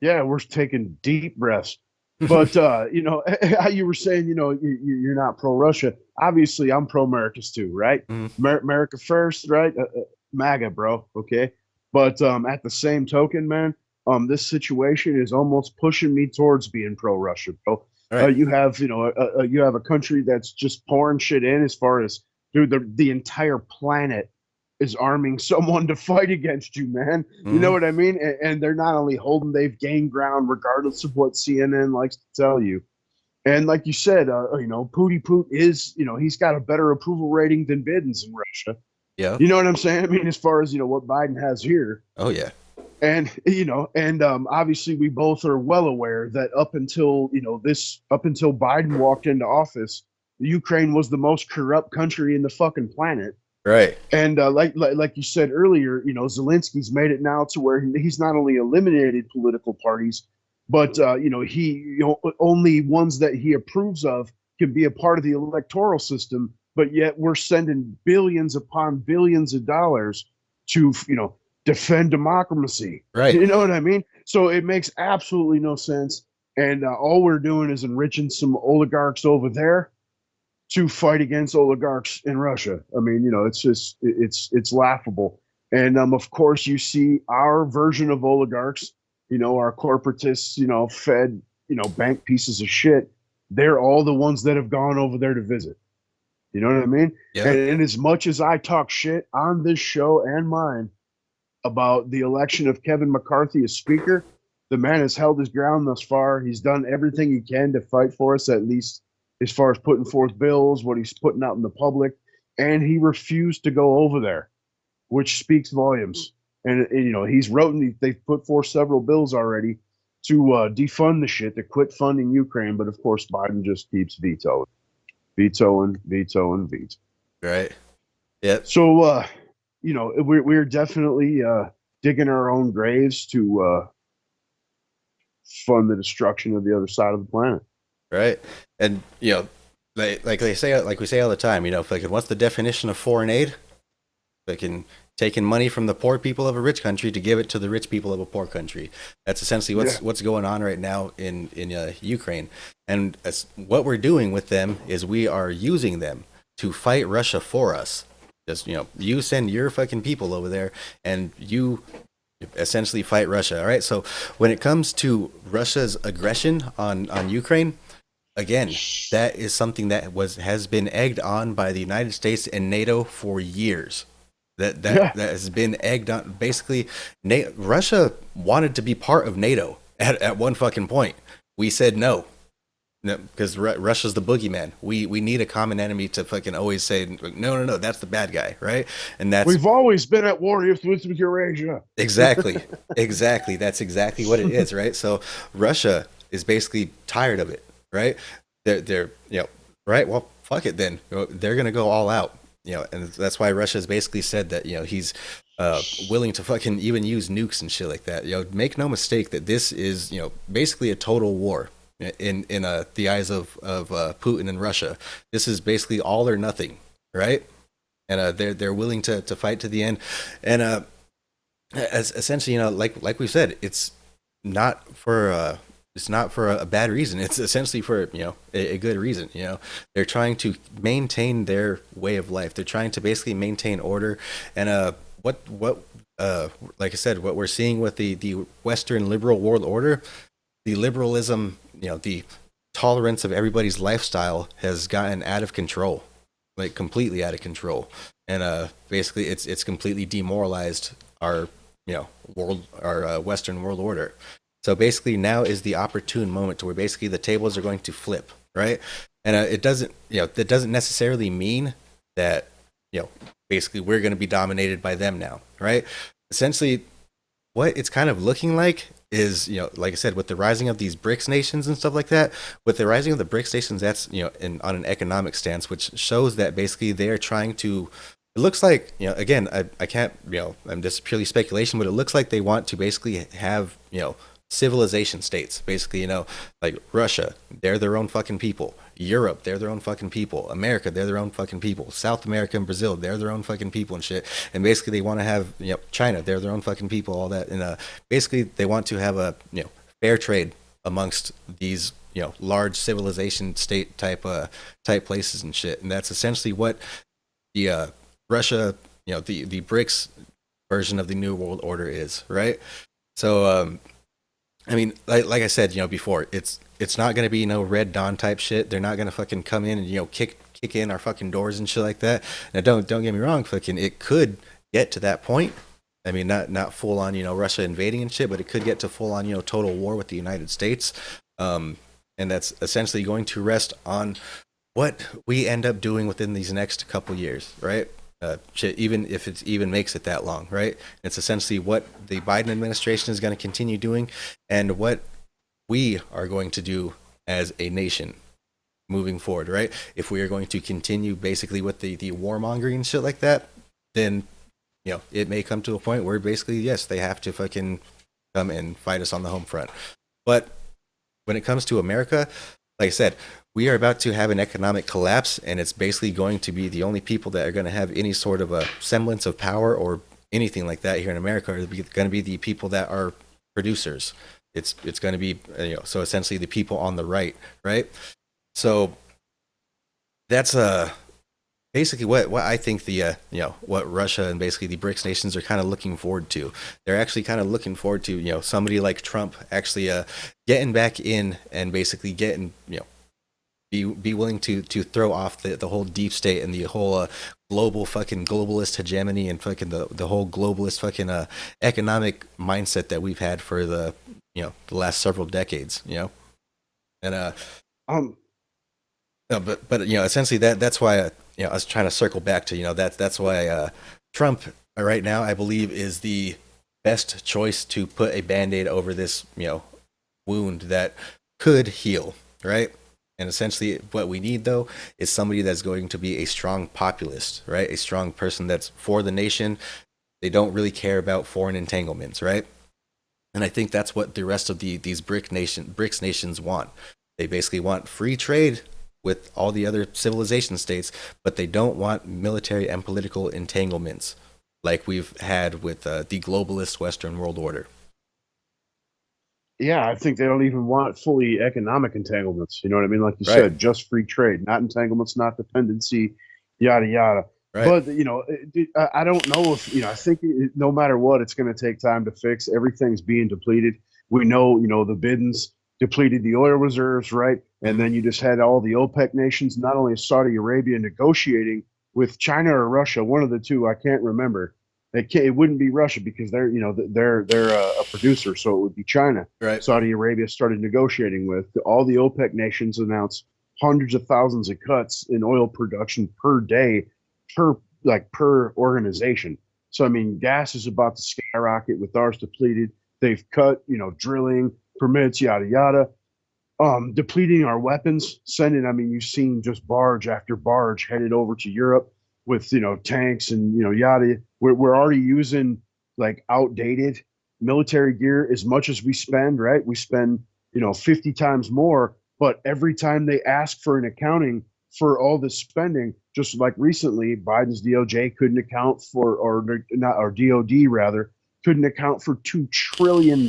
Yeah, we're taking deep breaths. But how you were saying, you're not pro Russia. Obviously, I'm pro America's too, right? America first, right? MAGA, bro. Okay, but at the same token, man, this situation is almost pushing me towards being pro Russia, bro. Right. You have you have a country that's just pouring shit in as far as dude, the entire planet is arming someone to fight against you, man. You know what I mean? And they're not only holding, they've gained ground regardless of what CNN likes to tell you. And like you said, Pooty Poot is, he's got a better approval rating than Biden's in Russia. Yeah. You know what I'm saying? I mean, as far as, what Biden has here. Oh, yeah. And, obviously we both are well aware that up until Biden walked into office, Ukraine was the most corrupt country in the fucking planet. Right. And like you said earlier, Zelensky's made it now to where he's not only eliminated political parties, but only ones that he approves of can be a part of the electoral system. But yet we're sending billions upon billions of dollars to defend democracy. Right. You know what I mean? So it makes absolutely no sense. And all we're doing is enriching some oligarchs over there to fight against oligarchs in Russia. I mean, it's just it's laughable. And of course, you see our version of oligarchs, our corporatists, Fed, bank pieces of shit. They're all the ones that have gone over there to visit. You know what I mean? Yeah. And as much as I talk shit on this show and mine about the election of Kevin McCarthy as Speaker, the man has held his ground thus far. He's done everything he can to fight for us, at least as far as putting forth bills, what he's putting out in the public, and he refused to go over there, which speaks volumes. And he's they've put forth several bills already to defund the shit, to quit funding Ukraine, but of course Biden just keeps vetoing. Right. Yep. So we're definitely digging our own graves to fund the destruction of the other side of the planet. Right. And like we say all the time, what's the definition of foreign aid? Taking money from the poor people of a rich country to give it to the rich people of a poor country. That's essentially what's going on right now in Ukraine. And what we're doing with them is we are using them to fight Russia for us. Just you send your fucking people over there and you essentially fight Russia. All right. So when it comes to Russia's aggression on Ukraine, again, that is something that has been egged on by the United States and NATO for years. That has been egged on. Basically, Russia wanted to be part of NATO at one fucking point. We said no, because Russia's the boogeyman. We need a common enemy to fucking always say no, that's the bad guy, right? And we've always been at war with Eurasia. Exactly. That's exactly what it is, right? So Russia is basically tired of it, right? They're right. Well, fuck it then. They're gonna go all out. And that's why Russia has basically said that, he's willing to fucking even use nukes and shit like that. Make no mistake that this is, basically a total war in the eyes of Putin and Russia. This is basically all or nothing, right? And they're willing to fight to the end. And as essentially, like we said, it's not for a bad reason. It's essentially for a good reason. They're trying to maintain their way of life. They're trying to basically maintain order. And what like I said, what we're seeing with the Western liberal world order, the liberalism, the tolerance of everybody's lifestyle has gotten out of control, like completely out of control. And basically, it's completely demoralized our Western world order. So basically now is the opportune moment to where basically the tables are going to flip, right? And that doesn't necessarily mean that, basically we're going to be dominated by them now, right? Essentially what it's kind of looking like is, like I said, with the rising of these BRICS nations and stuff like that, with the rising of the BRICS nations, that's, on an economic stance, which shows that basically they're trying to, it looks like, again, I can't, I'm just purely speculation, but it looks like they want to basically have, civilization states, basically, like Russia, they're their own fucking people. Europe, they're their own fucking people. America, they're their own fucking people. South America and Brazil, they're their own fucking people and shit. And basically, they want to have, China, they're their own fucking people, all that. And basically, they want to have a, fair trade amongst these, large civilization state type places and shit. And that's essentially what the Russia, the BRICS version of the New World Order is, right? So, I mean, like I said, before, it's not gonna be no Red Dawn type shit. They're not gonna fucking come in and kick in our fucking doors and shit like that. Now, don't get me wrong, fucking, it could get to that point. I mean, not full on, Russia invading and shit, but it could get to full on, total war with the United States. And that's essentially going to rest on what we end up doing within these next couple years, right? Shit, even if it even makes it that long, right? It's essentially what the Biden administration is going to continue doing and what we are going to do as a nation moving forward, right? If we are going to continue basically with the warmongering and shit like that, then, it may come to a point where basically, yes, they have to fucking come and fight us on the home front. But when it comes to America, like I said, we are about to have an economic collapse, and it's basically going to be the only people that are going to have any sort of a semblance of power or anything like that here in America are going to be the people that are producers. It's going to be, so essentially the people on the right? So that's basically what I think the what Russia and basically the BRICS nations are kind of looking forward to. They're actually kind of looking forward to somebody like Trump actually getting back in and basically getting be willing to throw off the whole deep state and the whole global fucking globalist hegemony and fucking the whole globalist fucking economic mindset that we've had for the the last several decades, and no, but essentially that's why I was trying to circle back to that's why Trump right now I believe is the best choice to put a band-aid over this wound that could heal, right? And essentially what we need though is somebody that's going to be a strong populist, right? A strong person that's for the nation. They don't really care about foreign entanglements, right? And I think that's what the rest of these BRICS nations want. They basically want free trade with all the other civilization states, but they don't want military and political entanglements like we've had with the globalist Western world order. Yeah, I think they don't even want fully economic entanglements. You know what I mean? Like you Right. said, just free trade, not entanglements, not dependency, yada yada. Right. But I don't know if I think no matter what, it's going to take time to fix. Everything's being depleted. We know, the Bidens depleted the oil reserves, right? And then you just had all the OPEC nations, not only Saudi Arabia negotiating with China or Russia, one of the two, I can't remember. It wouldn't be Russia because they're a producer, so it would be China. Right. Saudi Arabia started negotiating with all the OPEC nations, announced hundreds of thousands of cuts in oil production per day, per organization. So I mean, gas is about to skyrocket with ours depleted. They've cut drilling permits, yada yada, depleting our weapons, sending. I mean, you've seen just barge after barge headed over to Europe with tanks and yada. We're already using like outdated military gear. As much as we spend, right? We spend 50 times more, but every time they ask for an accounting for all this spending, just like recently, Biden's DOJ couldn't account for, or not, or DOD rather, couldn't account for $2 trillion.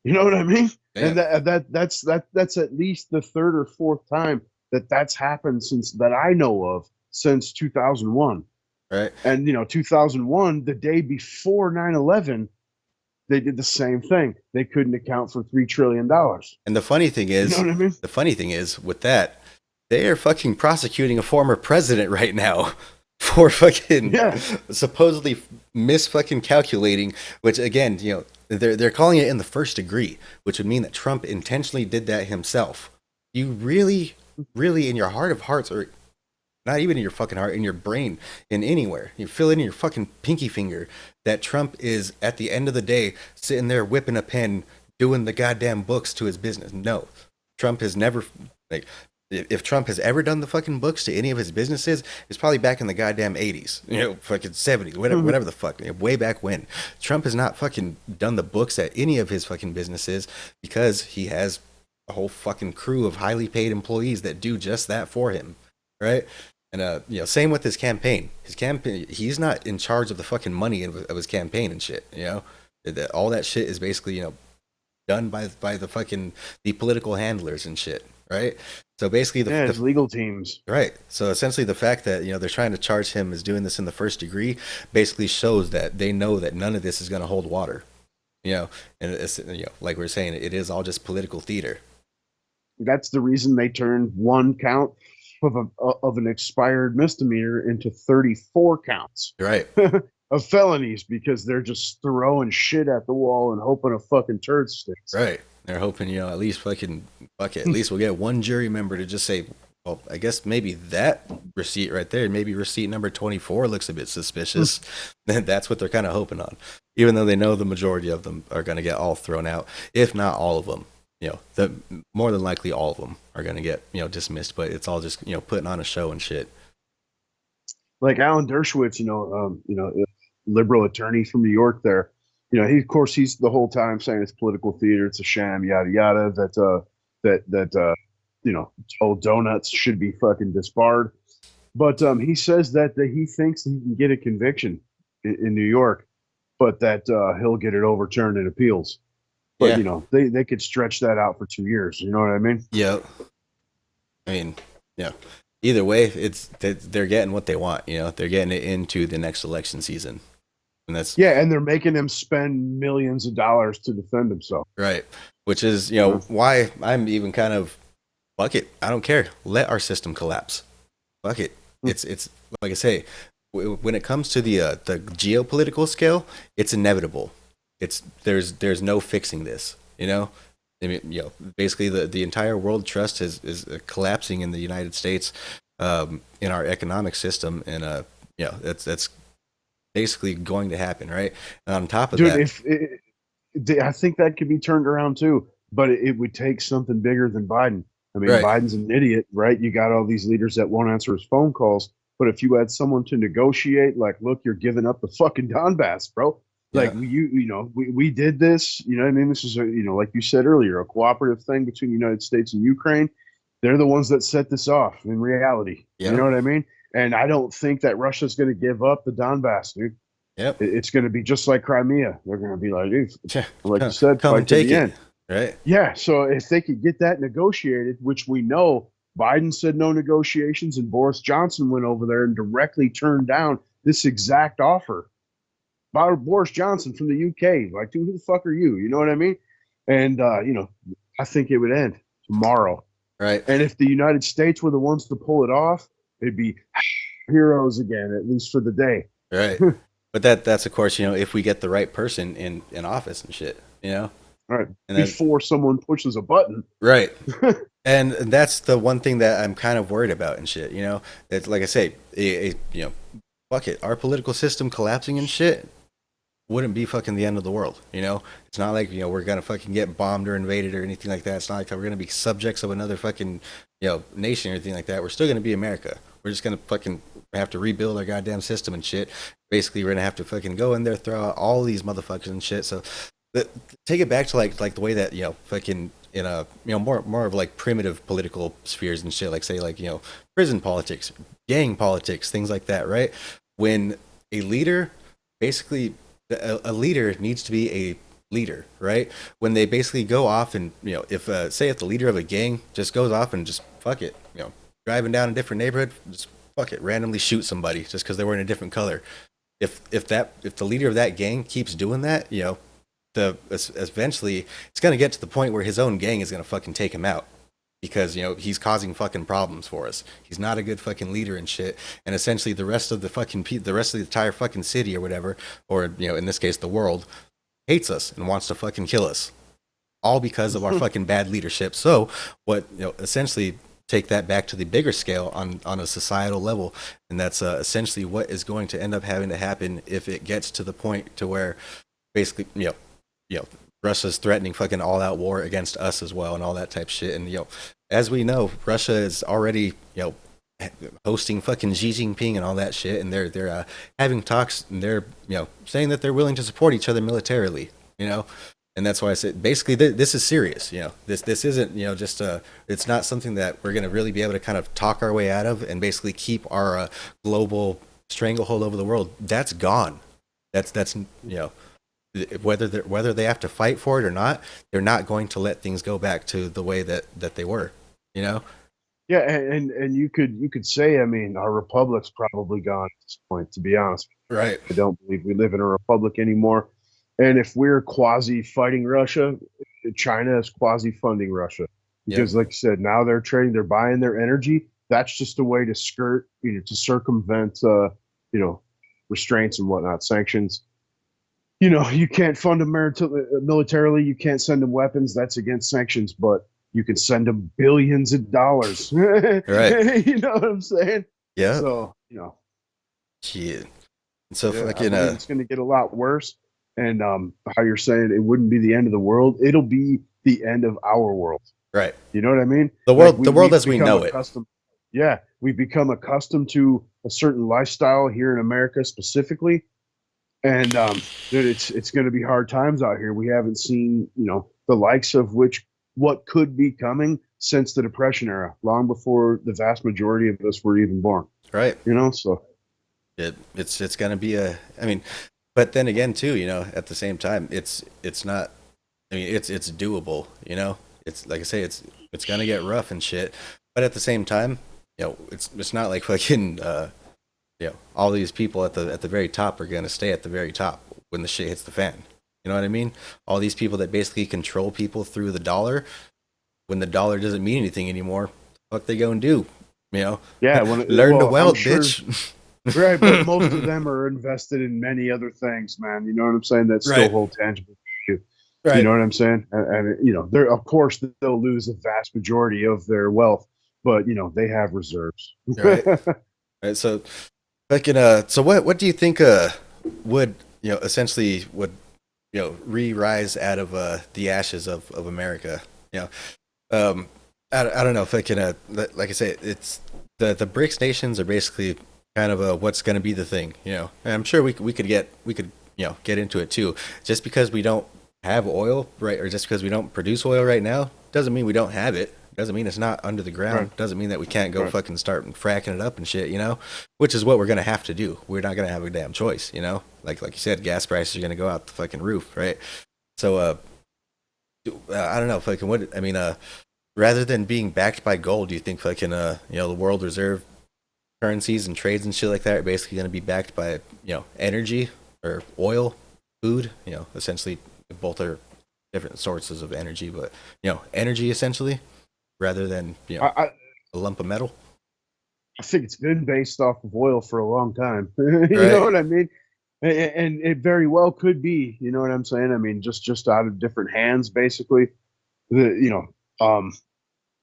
You know what I mean? Damn. And that's at least the third or fourth time that's happened that I know of since 2001. Right. And 2001, the day before 9/11, they did the same thing. They couldn't account for $3 trillion. And the funny thing is, You know what I mean? the funny thing is with that, they are fucking prosecuting a former president right now for fucking supposedly misfucking calculating, which again, they're calling it in the first degree, which would mean that Trump intentionally did that himself. You really, really in your heart of hearts, or not even in your fucking heart, in your brain, in anywhere. You feel it in your fucking pinky finger that Trump is at the end of the day sitting there whipping a pen, doing the goddamn books to his business. No, Trump has never like. If Trump has ever done the fucking books to any of his businesses, it's probably back in the goddamn 80s, fucking 70s, whatever the fuck, way back when. Trump has not fucking done the books at any of his fucking businesses because he has a whole fucking crew of highly paid employees that do just that for him, right? And same with his campaign. His campaign, he's not in charge of the fucking money of his campaign and shit. All that shit is basically done by the political handlers and shit, right? So basically, his legal teams, right? So essentially, the fact that they're trying to charge him as doing this in the first degree basically shows that they know that none of this is going to hold water, and it's like we were saying, it is all just political theater. That's the reason they turned one count of an expired misdemeanor into 34 counts, right? Of felonies, because they're just throwing shit at the wall and hoping a fucking turd sticks. Right. They're hoping, at least at least we'll get one jury member to just say, well, I guess maybe that receipt right there, maybe receipt number 24 looks a bit suspicious. Then that's what they're kind of hoping on, even though they know the majority of them are going to get all thrown out, if not all of them. More than likely all of them are going to get, dismissed, but it's all just, putting on a show and shit. Like Alan Dershowitz, liberal attorney from New York there. He's the whole time saying it's political theater, it's a sham, yada yada. That old donuts should be fucking disbarred. But he says that he thinks he can get a conviction in New York, but that he'll get it overturned in appeals. But they could stretch that out for 2 years. You know what I mean? Yeah. I mean, yeah. Either way, they're getting what they want. They're getting it into the next election season. And and they're making him spend millions of dollars to defend himself. Right. Which is, why I'm even kind of, fuck it. I don't care. Let our system collapse. Fuck it. It's like I say, when it comes to the geopolitical scale, it's inevitable. There's no fixing this. I mean, basically the entire world trust is collapsing in the United States, in our economic system, and that's basically going to happen, right? And on top of that, I think that could be turned around too, but it would take something bigger than Biden. I mean, right. Biden's an idiot, right? You got all these leaders that won't answer his phone calls, but if you had someone to negotiate, like, look, you're giving up the fucking Donbass, bro. Like, we did this, you know what I mean? This is like you said earlier, a cooperative thing between the United States and Ukraine. They're the ones that set this off in reality. Yeah. You know what I mean? And I don't think that Russia's going to give up the Donbass, dude. Yep. It's going to be just like Crimea. They're going to be like, like you said, come fight to the end. Right? Yeah. So if they could get that negotiated, which we know Biden said no negotiations, and Boris Johnson went over there and directly turned down this exact offer. Boris Johnson from the UK, like, dude, who the fuck are you? You know what I mean? And I think it would end tomorrow. Right. And if the United States were the ones to pull it off, it'd be heroes again, at least for the day. Right. But that's of course, if we get the right person in office and shit, Right. And before someone pushes a button. Right. And that's the one thing that I'm kind of worried about and shit, It's like I say, fuck it. Our political system collapsing and shit wouldn't be fucking the end of the world. It's not like, we're going to fucking get bombed or invaded or anything like that. It's not like we're going to be subjects of another fucking, nation or anything like that. We're still going to be America. We're just going to fucking have to rebuild our goddamn system and shit. Basically, we're going to have to fucking go in there, throw out all these motherfuckers and shit. So take it back to like the way that, fucking in a, more of like primitive political spheres and shit, like say like, prison politics, gang politics, things like that, right? When a leader basically, a leader needs to be a leader, right? When they basically go off and, if the leader of a gang just goes off and just fuck it, driving down a different neighborhood, just fuck it, randomly shoot somebody just because they're wearing a different color. If the leader of that gang keeps doing that, eventually it's going to get to the point where his own gang is going to fucking take him out. Because he's causing fucking problems for us. He's not a good fucking leader and shit. And essentially, the rest of the entire fucking city or whatever, or in this case, the world, hates us and wants to fucking kill us, all because of our fucking bad leadership. So what essentially take that back to the bigger scale on a societal level, and that's essentially what is going to end up having to happen if it gets to the point to where basically Russia's threatening fucking all out war against us as well and all that type of shit. And as we know, Russia is already hosting fucking Xi Jinping and all that shit, and they're having talks, and they're saying that they're willing to support each other militarily, and that's why I said basically this is serious. This isn't just it's not something that we're gonna really be able to kind of talk our way out of and basically keep our global stranglehold over the world. That's gone. That's whether they have to fight for it or not, they're not going to let things go back to the way that they were. Yeah, and you could say, I mean, our republic's probably gone at this point, to be honest. Right. I don't believe we live in a republic anymore. And if we're quasi fighting Russia, China is quasi funding Russia. Because like you said, now they're trading, they're buying their energy. That's just a way to skirt, to circumvent restraints and whatnot, sanctions. You can't fund them militarily, you can't send them weapons, that's against sanctions, but you can send them billions of dollars. Right. You know what I'm saying? Yeah. So, Shit. So I fucking believe it's going to get a lot worse. And how you're saying it wouldn't be the end of the world, it'll be the end of our world. Right. You know what I mean? The world as we know it. Yeah, we've become accustomed to a certain lifestyle here in America specifically. And dude, it's going to be hard times out here. We haven't seen, the likes of what could be coming since the Depression era, long before the vast majority of us were even born. Right. So it's going to be but then again too, at the same time, it's not. I mean, it's doable. It's like I say, it's going to get rough and shit. But at the same time, it's not like fucking all these people at the very top are going to stay at the very top when the shit hits the fan. You know what I mean? All these people that basically control people through the dollar, when the dollar doesn't mean anything anymore, what they go and do? Yeah, learn to weld, bitch. Right, but most of them are invested in many other things, man. You know what I'm saying? That still hold tangible value. Right. You know what I'm saying? And they're, of course, they'll lose a vast majority of their wealth, but they have reserves. Right. Right. So, so what do you think would essentially would re-rise out of the ashes of America? I don't know if I can like I say, it's the BRICS nations are basically kind of what's going to be the thing, and I'm sure we could get into it too. Just because we don't have oil, right, or just because we don't produce oil right now, doesn't mean we don't have it. Doesn't mean it's not under the ground. Right. Doesn't mean that we can't go fucking start fracking it up and shit, which is what we're going to have to do. We're not going to have a damn choice, like you said, gas prices are going to go out the fucking roof, right? So, I don't know, fucking what, I mean, rather than being backed by gold, do you think fucking, the world reserve currencies and trades and shit like that are basically going to be backed by, energy or oil, food, essentially both are different sources of energy, but, energy essentially, rather than, a lump of metal? I think it's been based off of oil for a long time. You know what I mean? And it very well could be, you know what I'm saying? I mean, just out of different hands, basically.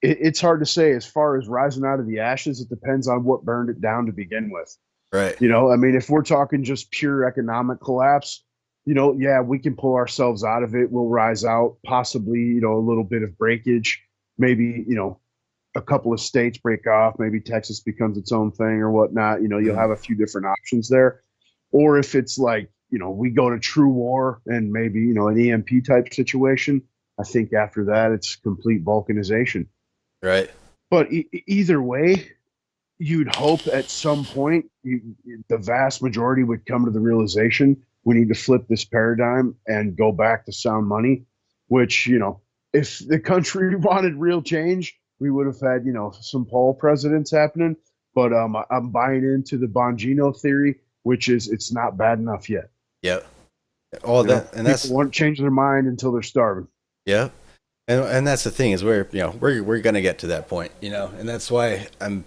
It's hard to say. As far as rising out of the ashes, it depends on what burned it down to begin with. Right. I mean, if we're talking just pure economic collapse, yeah, we can pull ourselves out of it. We'll rise out, possibly, a little bit of breakage, maybe, a couple of states break off, maybe Texas becomes its own thing or whatnot. You'll have a few different options there. Or if it's like, we go to true war and maybe, an EMP type situation, I think after that, it's complete balkanization. Right. But either way, you'd hope at some point the vast majority would come to the realization we need to flip this paradigm and go back to sound money, which, if the country wanted real change, we would have had, some Paul presidents happening. But I'm buying into the Bongino theory, which is it's not bad enough yet. Yeah. All that, and that's people won't change their mind until they're starving. Yeah. And that's the thing is we're going to get to that point, and that's why I'm,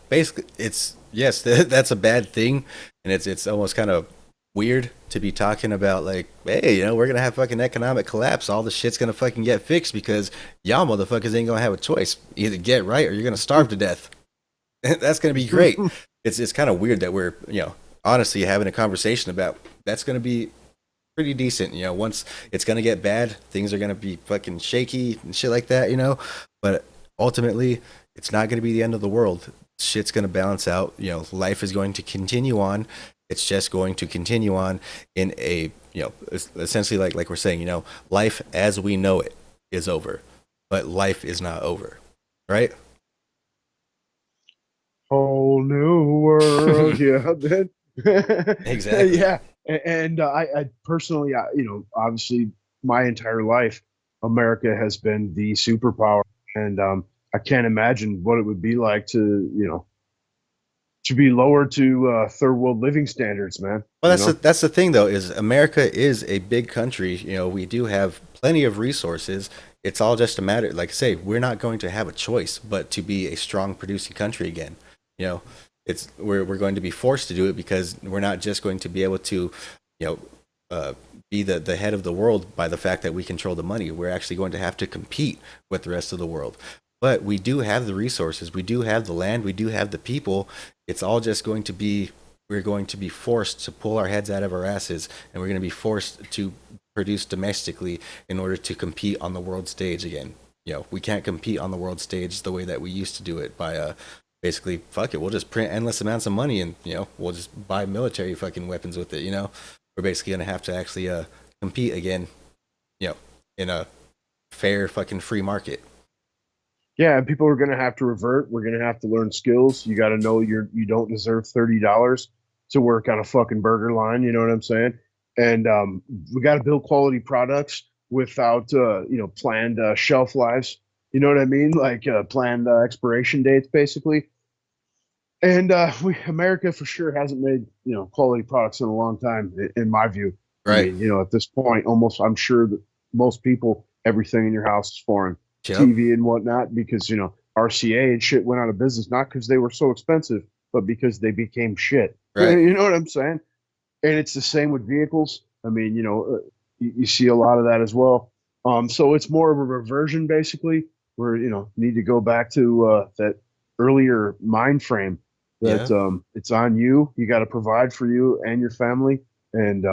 basically it's, yes, that's a bad thing. And it's almost kind of weird to be talking about like, hey, we're gonna have fucking economic collapse. All the shit's gonna fucking get fixed because y'all motherfuckers ain't gonna have a choice. Either get right or you're gonna starve to death. That's gonna be great. It's kind of weird that we're honestly having a conversation about that's gonna be pretty decent. Once it's gonna get bad, things are gonna be fucking shaky and shit like that. But ultimately, it's not gonna be the end of the world. Shit's gonna balance out. Life is going to continue on. It's just going to continue on in a essentially like we're saying. Life as we know it is over, but life is not over, right? Whole new world, yeah, man. Exactly. Yeah, and I personally, obviously, my entire life, America has been the superpower, and I can't imagine what it would be like to be lowered to third world living standards, man. Well, that's the thing though, is America is a big country. We do have plenty of resources. It's all just a matter, like I say, we're not going to have a choice but to be a strong producing country again. You know, we're going to be forced to do it because we're not just going to be able to, you know, be the head of the world by the fact that we control the money. We're actually going to have to compete with the rest of the world. But we do have the resources, we do have the land, we do have the people. It's all just going to be, we're going to be forced to pull our heads out of our asses, and we're going to be forced to produce domestically in order to compete on the world stage again. We can't compete on the world stage the way that we used to do it by basically, fuck it, we'll just print endless amounts of money and we'll just buy military fucking weapons with it. We're basically going to have to actually compete again, in a fair fucking free market. Yeah, and people are going to have to revert. We're going to have to learn skills. You got to know you don't deserve $30 to work on a fucking burger line. You know what I'm saying? And we got to build quality products without planned shelf lives. You know what I mean? Like planned expiration dates, basically. And America for sure hasn't made quality products in a long time, in my view. Right. I mean, at this point, almost I'm sure that most people, everything in your house is foreign. Yep. TV and whatnot, because RCA and shit went out of business not because they were so expensive, but because they became shit. Right. You know what I'm saying? And it's the same with vehicles. I mean, you see a lot of that as well. So it's more of a reversion, basically, where need to go back to that earlier mind frame that it's on you. You got to provide for you and your family, and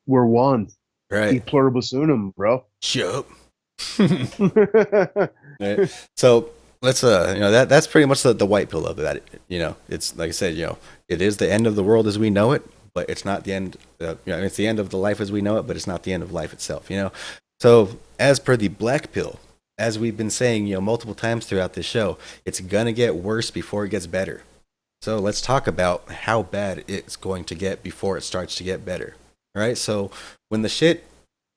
we're one. Right. E pluribus unum, bro. Yup. Right. So let's that's pretty much the white pill of it. It's like I said, it is the end of the world as we know it, but it's not the end. It's the end of the life as we know it, but it's not the end of life itself. So as per the black pill, as we've been saying multiple times throughout this show, it's gonna get worse before it gets better. So let's talk about how bad it's going to get before it starts to get better. All right. So when the shit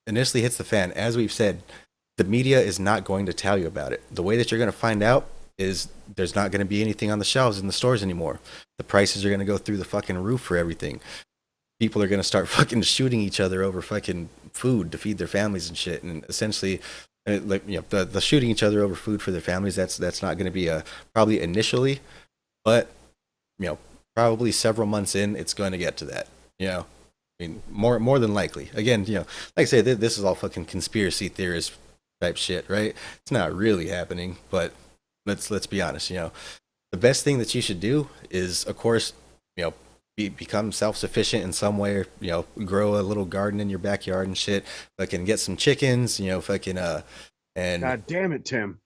initially hits the fan, as we've said, the media is not going to tell you about it. The way that you're going to find out is there's not going to be anything on the shelves in the stores anymore. The prices are going to go through the fucking roof for everything. People are going to start fucking shooting each other over fucking food to feed their families and shit. And essentially, the shooting each other over food for their families, that's not going to be probably initially, but probably several months in, it's going to get to that. I mean, more than likely. Again, like I say, this is all fucking conspiracy theorist type shit, right? It's not really happening, but let's be honest. The best thing that you should do is, of course, become self-sufficient in some way. Or, grow a little garden in your backyard and shit. Fucking get some chickens. Fucking and God damn it, Tim.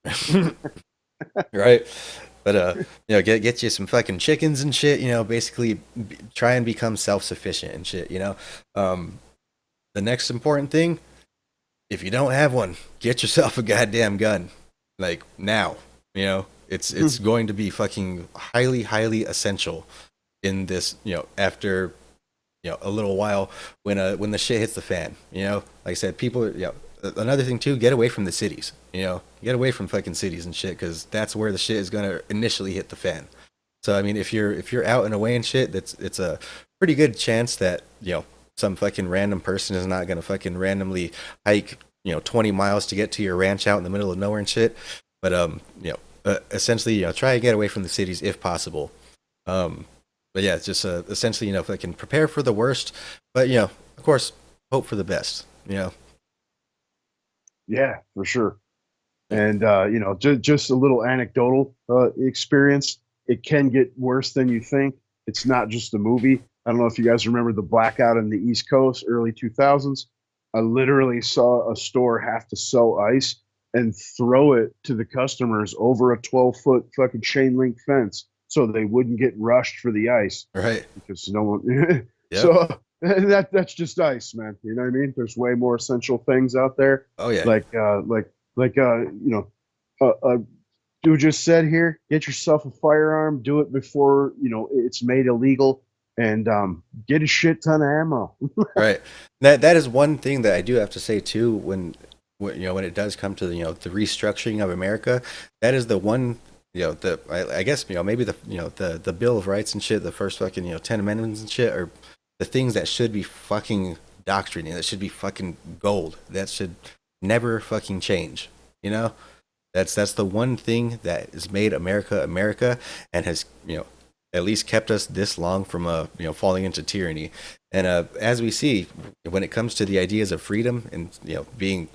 Right. But get you some fucking chickens and shit. Basically try and become self-sufficient and shit. The next important thing, if you don't have one, get yourself a goddamn gun. Like now, it's going to be fucking highly essential in this, after, a little while when the shit hits the fan, like I said, people, another thing too, get away from the cities, get away from fucking cities and shit. 'Cause that's where the shit is going to initially hit the fan. So, I mean, if you're out and away and shit, it's a pretty good chance that, some fucking random person is not going to fucking randomly hike, 20 miles to get to your ranch out in the middle of nowhere and shit. But, essentially, try and get away from the cities if possible. but yeah, it's just essentially, if I can prepare for the worst, but of course, hope for the best. Yeah, for sure. And just a little anecdotal experience. It can get worse than you think. It's not just a movie. I don't know if you guys remember the blackout in the East Coast, early 2000s. I literally saw a store have to sell ice and throw it to the customers over a 12-foot fucking chain link fence so they wouldn't get rushed for the ice Right. because no one. Yep. So that's just ice, man. You know what I mean? There's way more essential things out there. Oh yeah. Like dude just said here, get yourself a firearm, do it before it's made illegal, and get a shit ton of ammo. Right. That is one thing that I do have to say too. When it does come to the restructuring of America, that is the one. I guess maybe the Bill of Rights and shit, the first fucking 10 amendments and shit, are the things that should be fucking doctrine. That should be fucking gold. That should never fucking change. That's the one thing that has made America America, and has at least kept us this long from falling into tyranny. And as we see, when it comes to the ideas of freedom and being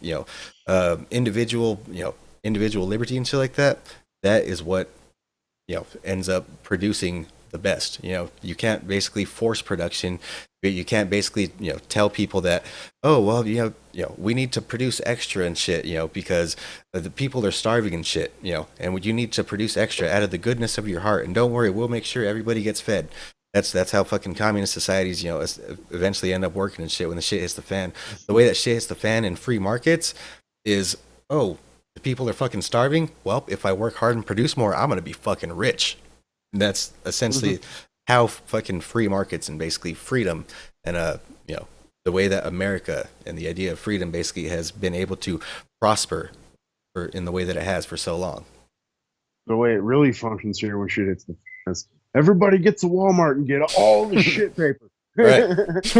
individual individual liberty and shit like that, that is what ends up producing the best. You can't basically force production. You can't basically tell people that, oh well, we need to produce extra and shit, because the people are starving and shit, and you need to produce extra out of the goodness of your heart, and don't worry, we'll make sure everybody gets fed. That's how fucking communist societies eventually end up working and shit when the shit hits the fan. The way that shit hits the fan in free markets is, oh, the people are fucking starving. Well, if I work hard and produce more, I'm gonna be fucking rich. And that's essentially how fucking free markets and basically freedom and the way that America and the idea of freedom basically has been able to prosper in the way that it has for so long. The way it really functions here when shit hits the fans, everybody gets to Walmart and get all the shit paper. Right.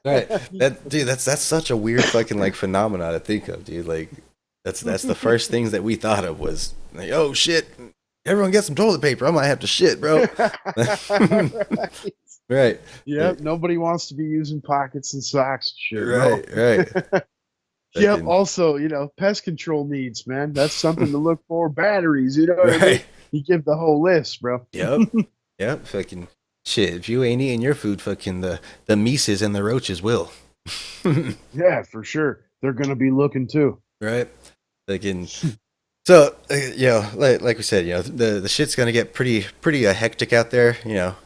Right. That's such a weird fucking like phenomena to think of, dude. Like that's the first things that we thought of was like, oh shit, everyone get some toilet paper. I might have to shit, bro. Right. Yep. Nobody wants to be using pockets and socks and shit. Right. Yep. Also, pest control needs, man. That's something to look for. Batteries, what I mean? You give the whole list, bro. Yep. Fucking shit. If you ain't eating your food, fucking the mices and the roaches will. Yeah, for sure. They're gonna be looking too. Right. Fucking. So like we said, the shit's gonna get pretty hectic out there.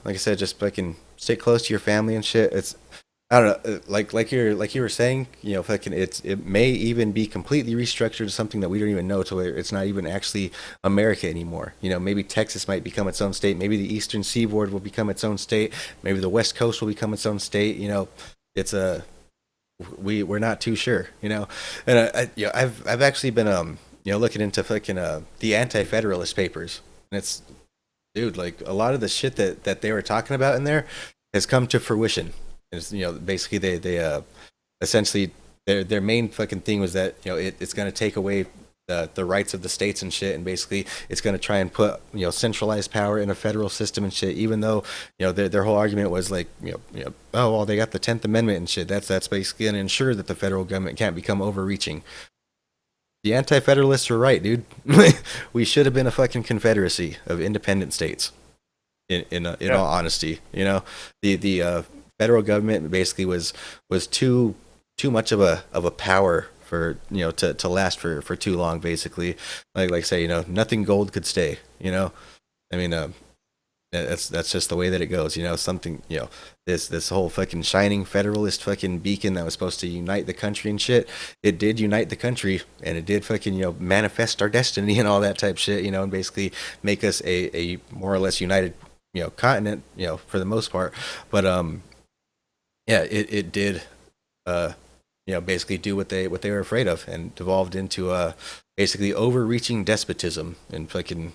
Like I said, just fucking stay close to your family and shit. It's, I don't know, like you were saying, fucking it may even be completely restructured to something that we don't even know, to where it's not even actually America anymore. Maybe Texas might become its own state. Maybe the Eastern Seaboard will become its own state. Maybe the West Coast will become its own state. It's we're not too sure. And I've actually been looking into fucking the anti-federalist papers, and it's, dude, like a lot of the shit that they were talking about in there has come to fruition. It's, basically they essentially their main fucking thing was that it's going to take away the rights of the states and shit, and basically it's going to try and put centralized power in a federal system and shit. Even though their whole argument was like oh well, they got the 10th Amendment and shit. That's basically going to ensure that the federal government can't become overreaching. The anti-federalists were right, dude. We should have been a fucking confederacy of independent states. In all honesty, the federal government basically was too much of a power for to last for too long. Basically, like say nothing gold could stay. I mean, that's just the way that it goes. Something this whole fucking shining federalist fucking beacon that was supposed to unite the country and shit. It did unite the country, and it did fucking manifest our destiny and all that type shit. And basically make us a more or less united continent, for the most part. But yeah, it did basically do what they were afraid of, and devolved into basically overreaching despotism and fucking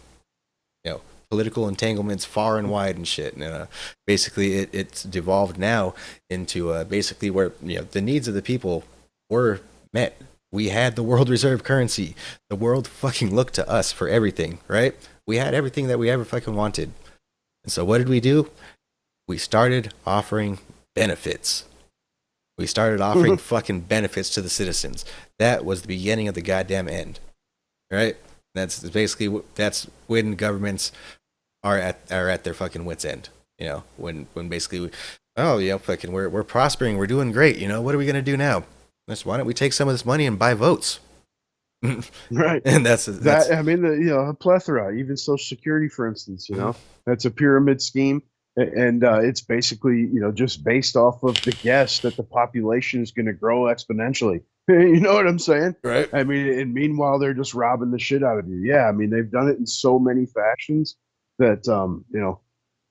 political entanglements far and wide and shit. And basically it's devolved now into basically where the needs of the people were met. We had the world reserve currency. The world fucking looked to us for everything, right? We had everything that we ever fucking wanted. And so what did we do? we started offering benefits. We started offering fucking benefits to the citizens. That was the beginning of the goddamn end, right? That's basically that's when governments are at their fucking wits end. You know, when basically, fucking we're prospering, we're doing great. You know, what are we gonna do now? Why don't we take some of this money and buy votes? Right. And that's I mean, a plethora, even Social Security, for instance, that's a pyramid scheme. And it's basically, just based off of the guess that the population is going to grow exponentially. You know what I'm saying? right. I mean, and meanwhile, they're just robbing the shit out of you. Yeah. I mean, they've done it in so many fashions that,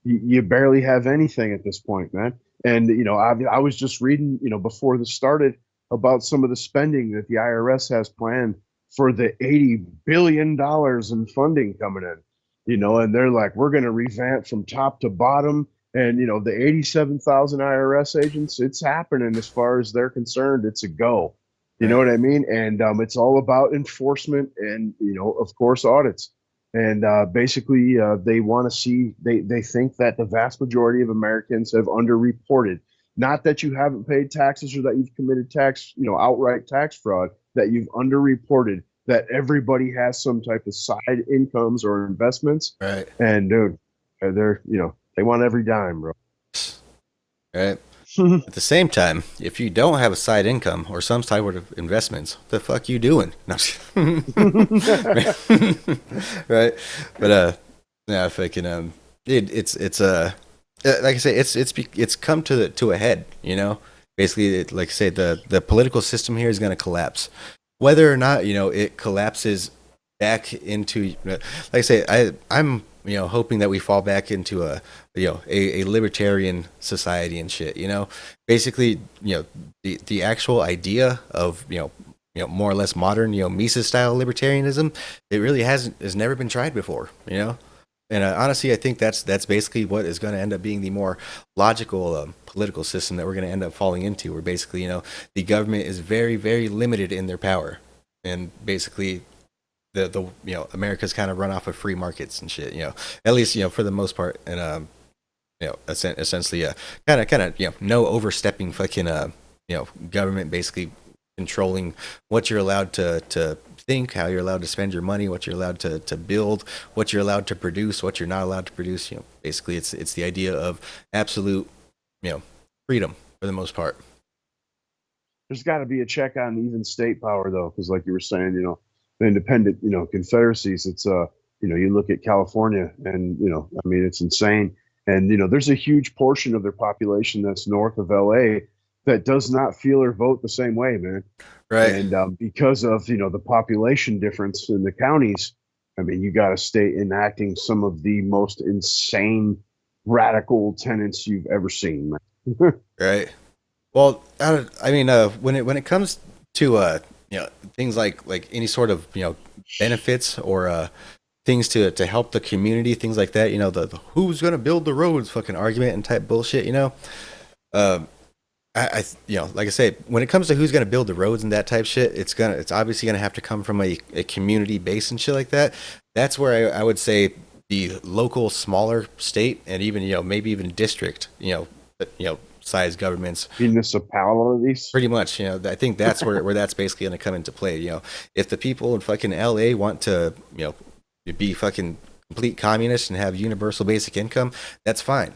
you barely have anything at this point, man. And, I was just reading, before this started about some of the spending that the IRS has planned for the $80 billion in funding coming in. And they're like, we're going to revamp from top to bottom. And, the 87,000 IRS agents, it's happening as far as they're concerned. It's a go. You know what I mean? And it's all about enforcement and, of course, audits. And basically, they want to see, they think that the vast majority of Americans have underreported. Not that you haven't paid taxes or that you've committed tax, outright tax fraud, that you've underreported, that everybody has some type of side incomes or investments. Right. And dude, they're, they want every dime, bro. Right. At the same time, if you don't have a side income or some type of investments, what the fuck you doing? No. Right. But yeah, fucking it's like I say, it's come to a head. Basically, like I say, the political system here is going to collapse. Whether or not it collapses back into, like I say, I'm hoping that we fall back into a libertarian society and shit. Basically, the actual idea of more or less modern Mises style libertarianism, it really has never been tried before. And honestly, I think that's basically what is going to end up being the more logical political system that we're going to end up falling into, where basically, the government is very, very limited in their power, and basically, the America's kind of run off of free markets and shit. At least for the most part, and essentially, kind of no overstepping, fucking government basically controlling what you're allowed to think, how you're allowed to spend your money, what you're allowed to build, what you're allowed to produce, what you're not allowed to produce. Basically, it's the idea of absolute freedom for the most part. There's got to be a check on even state power, though, because like you were saying, the independent confederacies, it's you look at California, and I mean, it's insane. And there's a huge portion of their population that's north of LA that does not feel or vote the same way, man. Right. And because of the population difference in the counties, I mean, you got a state enacting some of the most insane radical tenets you've ever seen, man. Right. Well, I mean, when it comes to things like any sort of benefits or things to help the community, things like that, the who's gonna build the roads fucking argument and type bullshit, I like I say, when it comes to who's gonna build the roads and that type shit, it's obviously gonna have to come from a community base and shit like that. That's where I would say the local smaller state and even maybe even district size governments, municipalities, pretty much. I think that's where that's basically going to come into play. If the people in fucking LA want to be fucking complete communists and have universal basic income, that's fine,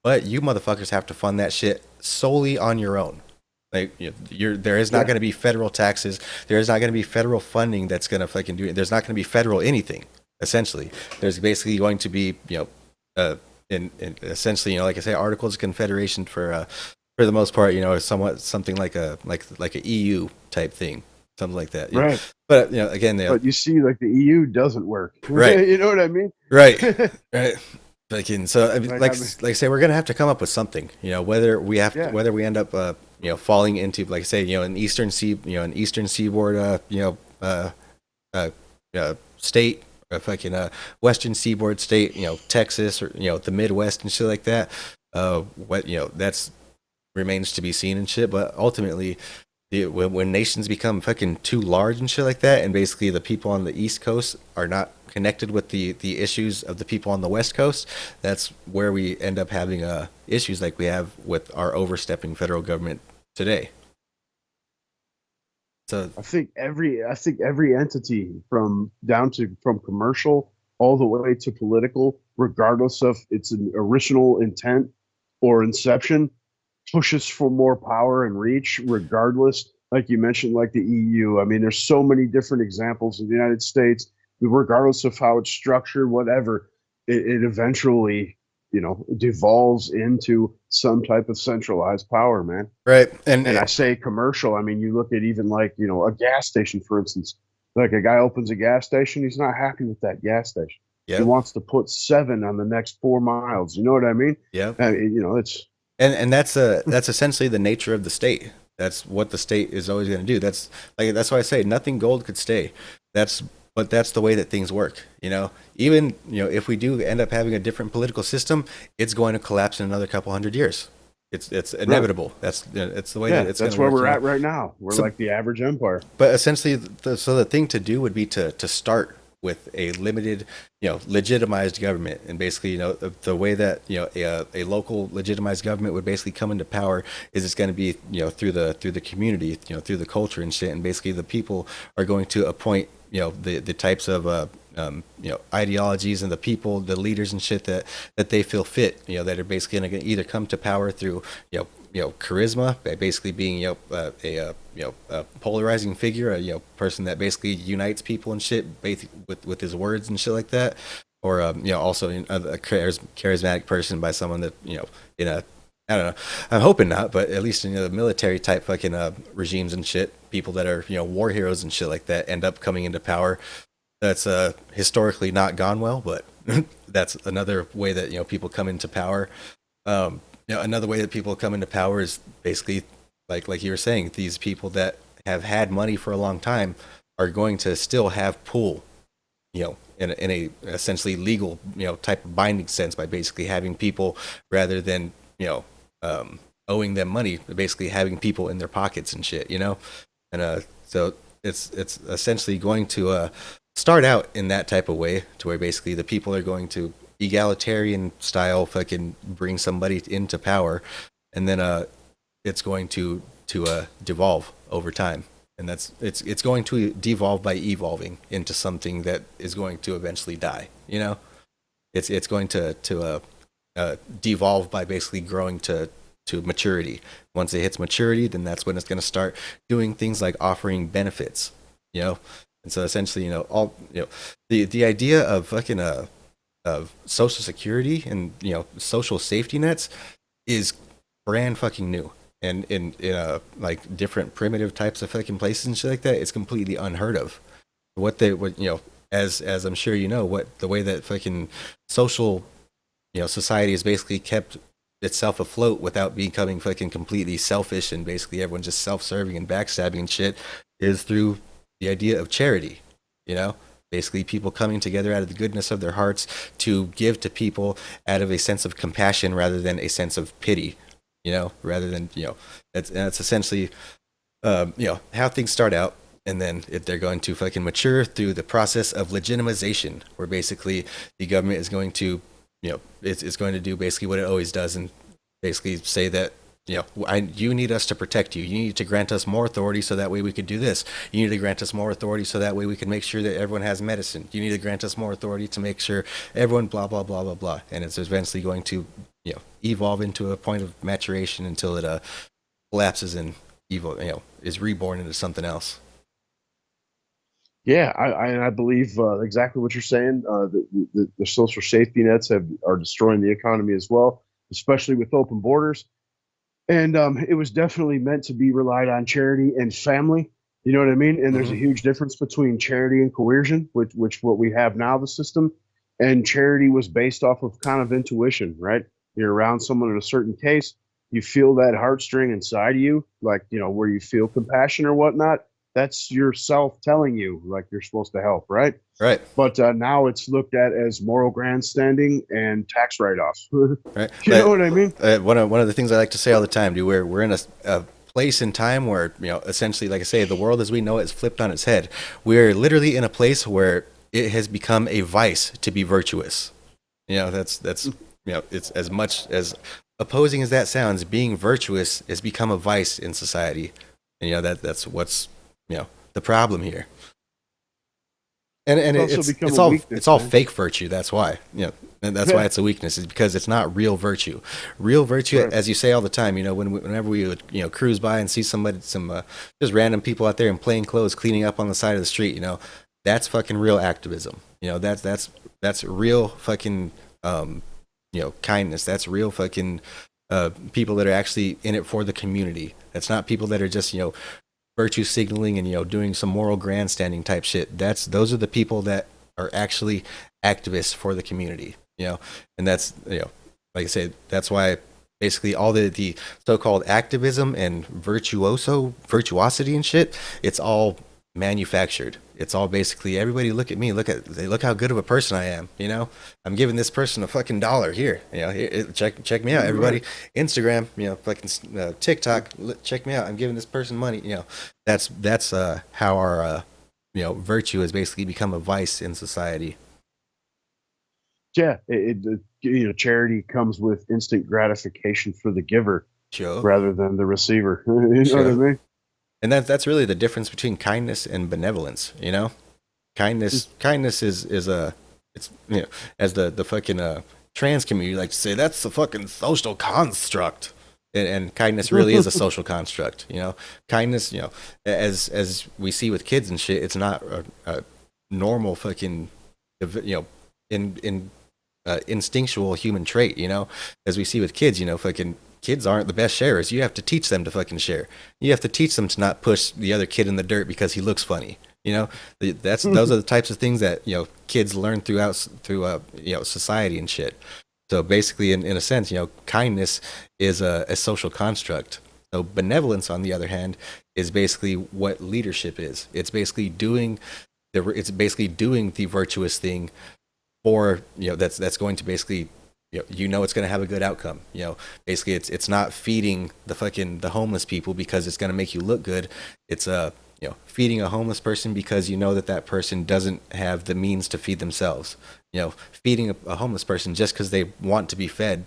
but you motherfuckers have to fund that shit solely on your own. Like there is not going to be federal taxes, there is not going to be federal funding that's going to fucking do it. There's not going to be federal anything. Essentially, there's basically going to be in essentially, like I say, Articles of Confederation for the most part, somewhat something like a EU type thing, something like that. Right. But again, but you see, like the EU doesn't work. Right. You know what I mean? Right. Right. So I mean, like I say, we're gonna have to come up with something. Whether we end up falling into, like I say, an eastern seaboard state, a fucking western seaboard state, Texas, or the Midwest and shit like that. That's remains to be seen and shit. But ultimately, when nations become fucking too large and shit like that, and basically the people on the East Coast are not connected with the issues of the people on the West Coast, that's where we end up having issues like we have with our overstepping federal government today. So I think every entity from commercial all the way to political, regardless of its original intent or inception, pushes for more power and reach, regardless. Like you mentioned, like the EU. I mean, there's so many different examples in the United States. Regardless of how it's structured, whatever, it eventually, devolves into some type of centralized power, man. right, And I say commercial. I mean, you look at even like, a gas station, for instance. Like a guy opens a gas station, he's not happy with that gas station. yeah, He wants to put 7 on the next 4 miles. You know what I mean? yeah. It's And that's essentially the nature of the state. That's what the state is always going to do. That's why I say nothing gold could stay. But that's the way that things work. Even if we do end up having a different political system, it's going to collapse in another couple hundred years. It's inevitable. Right. It's the way that it's. That's where we're at right now. We're like the average empire. But essentially, so the thing to do would be to start with a limited, legitimized government, and basically, the way that a local legitimized government would basically come into power is it's going to be through the community, through the culture and shit, and basically the people are going to appoint the types of ideologies and the people, the leaders and shit that they feel fit, that are basically going to either come to power through charisma, by basically being a polarizing figure, a person that basically unites people and shit with his words and shit like that, or also a charismatic person by someone that in a, I don't know, I'm hoping not, but at least the military type fucking regimes and shit, people that are war heroes and shit like that end up coming into power. That's historically not gone well, but that's another way that people come into power. Another way that people come into power is basically like you were saying, these people that have had money for a long time are going to still have pull, in a essentially legal type of binding sense, by basically having people, rather than owing them money, basically having people in their pockets and shit, and so it's essentially going to start out in that type of way, to where basically the people are going to egalitarian style fucking bring somebody into power, and then it's going to devolve over time, and it's going to devolve by evolving into something that is going to eventually die. It's going to devolve by basically growing to maturity. Once it hits maturity, then that's when it's going to start doing things like offering benefits, and so essentially, the idea of fucking of social security and social safety nets is brand fucking new, and in like different primitive types of fucking places and shit like that, it's completely unheard of. What as I'm sure what the way that fucking social society has basically kept itself afloat without becoming fucking completely selfish, and basically everyone just self-serving and backstabbing and shit, is through the idea of charity. Basically people coming together out of the goodness of their hearts to give to people out of a sense of compassion rather than a sense of pity, rather than that's essentially how things start out. And then they're going to fucking mature through the process of legitimization, where basically the government is going to it's going to do basically what it always does, and basically say that you need us to protect you. You need to grant us more authority so that way we could do this. You need to grant us more authority so that way we can make sure that everyone has medicine. You need to grant us more authority to make sure everyone blah, blah, blah, blah, blah. And it's eventually going to, evolve into a point of maturation until it collapses and is reborn into something else. Yeah, I believe exactly what you're saying. The social safety nets are destroying the economy as well, especially with open borders. And it was definitely meant to be relied on charity and family. You know what I mean? And there's a huge difference between charity and coercion, which what we have now, the system. And charity was based off of kind of intuition, right? You're around someone in a certain case, you feel that heartstring inside you, like, where you feel compassion or whatnot. That's yourself telling you like you're supposed to help, right? Right. But now it's looked at as moral grandstanding and tax write-offs. Right. You know what I mean? One of the things I like to say all the time, dude, we're in a place in time where, essentially, like I say, the world as we know it is flipped on its head. We're literally in a place where it has become a vice to be virtuous. That's it's as much as opposing as that sounds, being virtuous has become a vice in society. And that's what's the problem here. And also become it's a all weakness, it's all man. fake virtue. That's why. And that's why it's a weakness, is because it's not real virtue. Real virtue, Right. as you say all the time, whenever we would cruise by and see some just random people out there in plain clothes cleaning up on the side of the street, that's fucking real activism. That's real fucking kindness. That's real fucking people that are actually in it for the community. That's not people that are just virtue signaling and doing some moral grandstanding type shit. Those are the people that are actually activists for the community. And that's like I said, that's why basically all the so-called activism and virtuosity and shit, it's all manufactured. It's all basically, everybody look at me, look how good of a person I am. I'm giving this person a fucking dollar here. Check me out, everybody. Instagram, fucking TikTok, check me out. I'm giving this person money. That's how our virtue has basically become a vice in society. Yeah, charity comes with instant gratification for the giver Sure. rather than the receiver. You know what I Sure. mean? And that's really the difference between kindness and benevolence. Kindness is a, it's as the fucking trans community like to say, that's a fucking social construct. And kindness really is a social construct. Kindness, as we see with kids and shit, it's not a normal fucking in instinctual human trait. As we see with kids, fucking kids aren't the best sharers. You have to teach them to fucking share. You have to teach them to not push the other kid in the dirt because he looks funny. Those are the types of things that kids learn through society and shit. So basically, in a sense, kindness is a social construct. So benevolence, on the other hand, is basically what leadership is. It's basically doing the virtuous thing for that's going to basically it's going to have a good outcome. Basically it's not feeding the homeless people because it's going to make you look good. It's feeding a homeless person because that person doesn't have the means to feed themselves. Feeding a homeless person just because they want to be fed,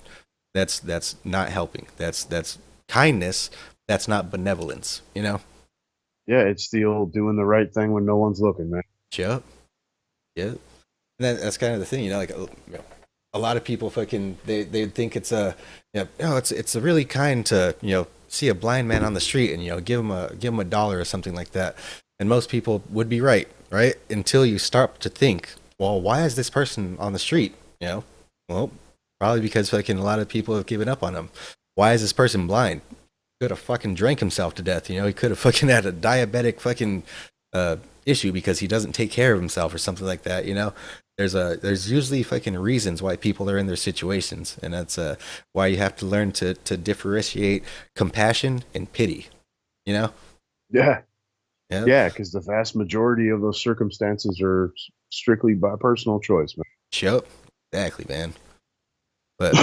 that's not helping. That's kindness. That's not benevolence. Yeah, it's the old doing the right thing when no one's looking, man. Yep. And that's kind of the thing, a lot of people fucking they think it's it's a really kind to see a blind man on the street and give him a dollar or something like that. And most people would be right until you start to think, well, why is this person on the street? Well, probably because fucking a lot of people have given up on him. Why is this person blind? Could have fucking drank himself to death. He could have fucking had a diabetic fucking issue because he doesn't take care of himself or something like that. There's usually fucking reasons why people are in their situations, and that's why you have to learn to differentiate compassion and pity. Yeah, because the vast majority of those circumstances are strictly by personal choice, man. Yep, exactly, man. But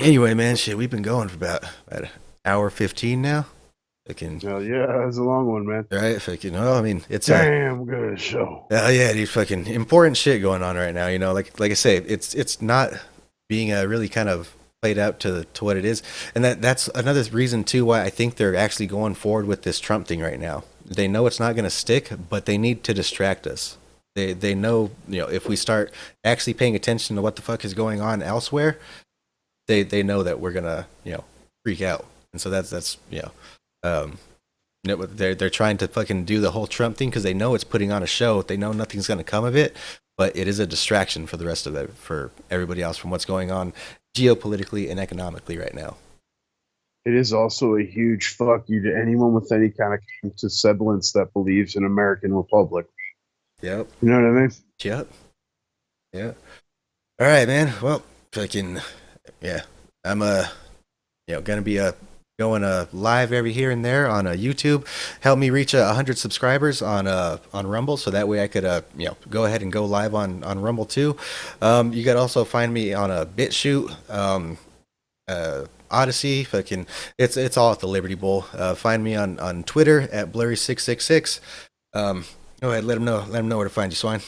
anyway, man, shit, we've been going for about an hour 15 now. Fucking, yeah, it's a long one, man. right? Fucking, I mean, it's damn good show. Yeah, dude, fucking important shit going on right now. Like I say, it's not being really kind of played out to what it is, and that's another reason too why I think they're actually going forward with this Trump thing right now. They know it's not going to stick, but they need to distract us. They know if we start actually paying attention to what the fuck is going on elsewhere, they know that we're gonna freak out, and so that's they're trying to fucking do the whole Trump thing because they know it's putting on a show. They know nothing's going to come of it, but it is a distraction for the rest of it, for everybody else, from what's going on geopolitically and economically right now. It is also a huge fuck you to anyone with any kind of semblance that believes in American Republic. Yep. You know what I mean? Yep. Yeah. All right, man. Well, fucking yeah. I'm gonna be going live every here and there on YouTube. Help me reach 100 subscribers on Rumble, so that way I could go ahead and go live on Rumble too. You could also find me on a BitChute. Odyssey, fucking, it's all at the Liberty Bowl. Find me on Twitter at blurry666. Go ahead, let them know where to find you, Swine.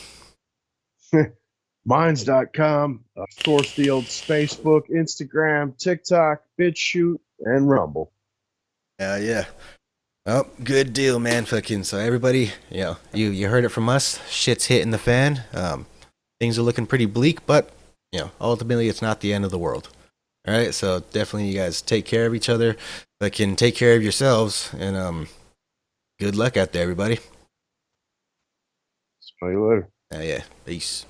Minds.com, Sourcefield, Facebook, Instagram, TikTok, BitChute, and Rumble. Yeah. Oh, good deal, man. Fucking, so everybody, you heard it from us. Shit's hitting the fan. Things are looking pretty bleak, but ultimately it's not the end of the world. All right, so definitely you guys take care of each other. Fucking take care of yourselves, and good luck out there, everybody. See you later. Yeah, peace.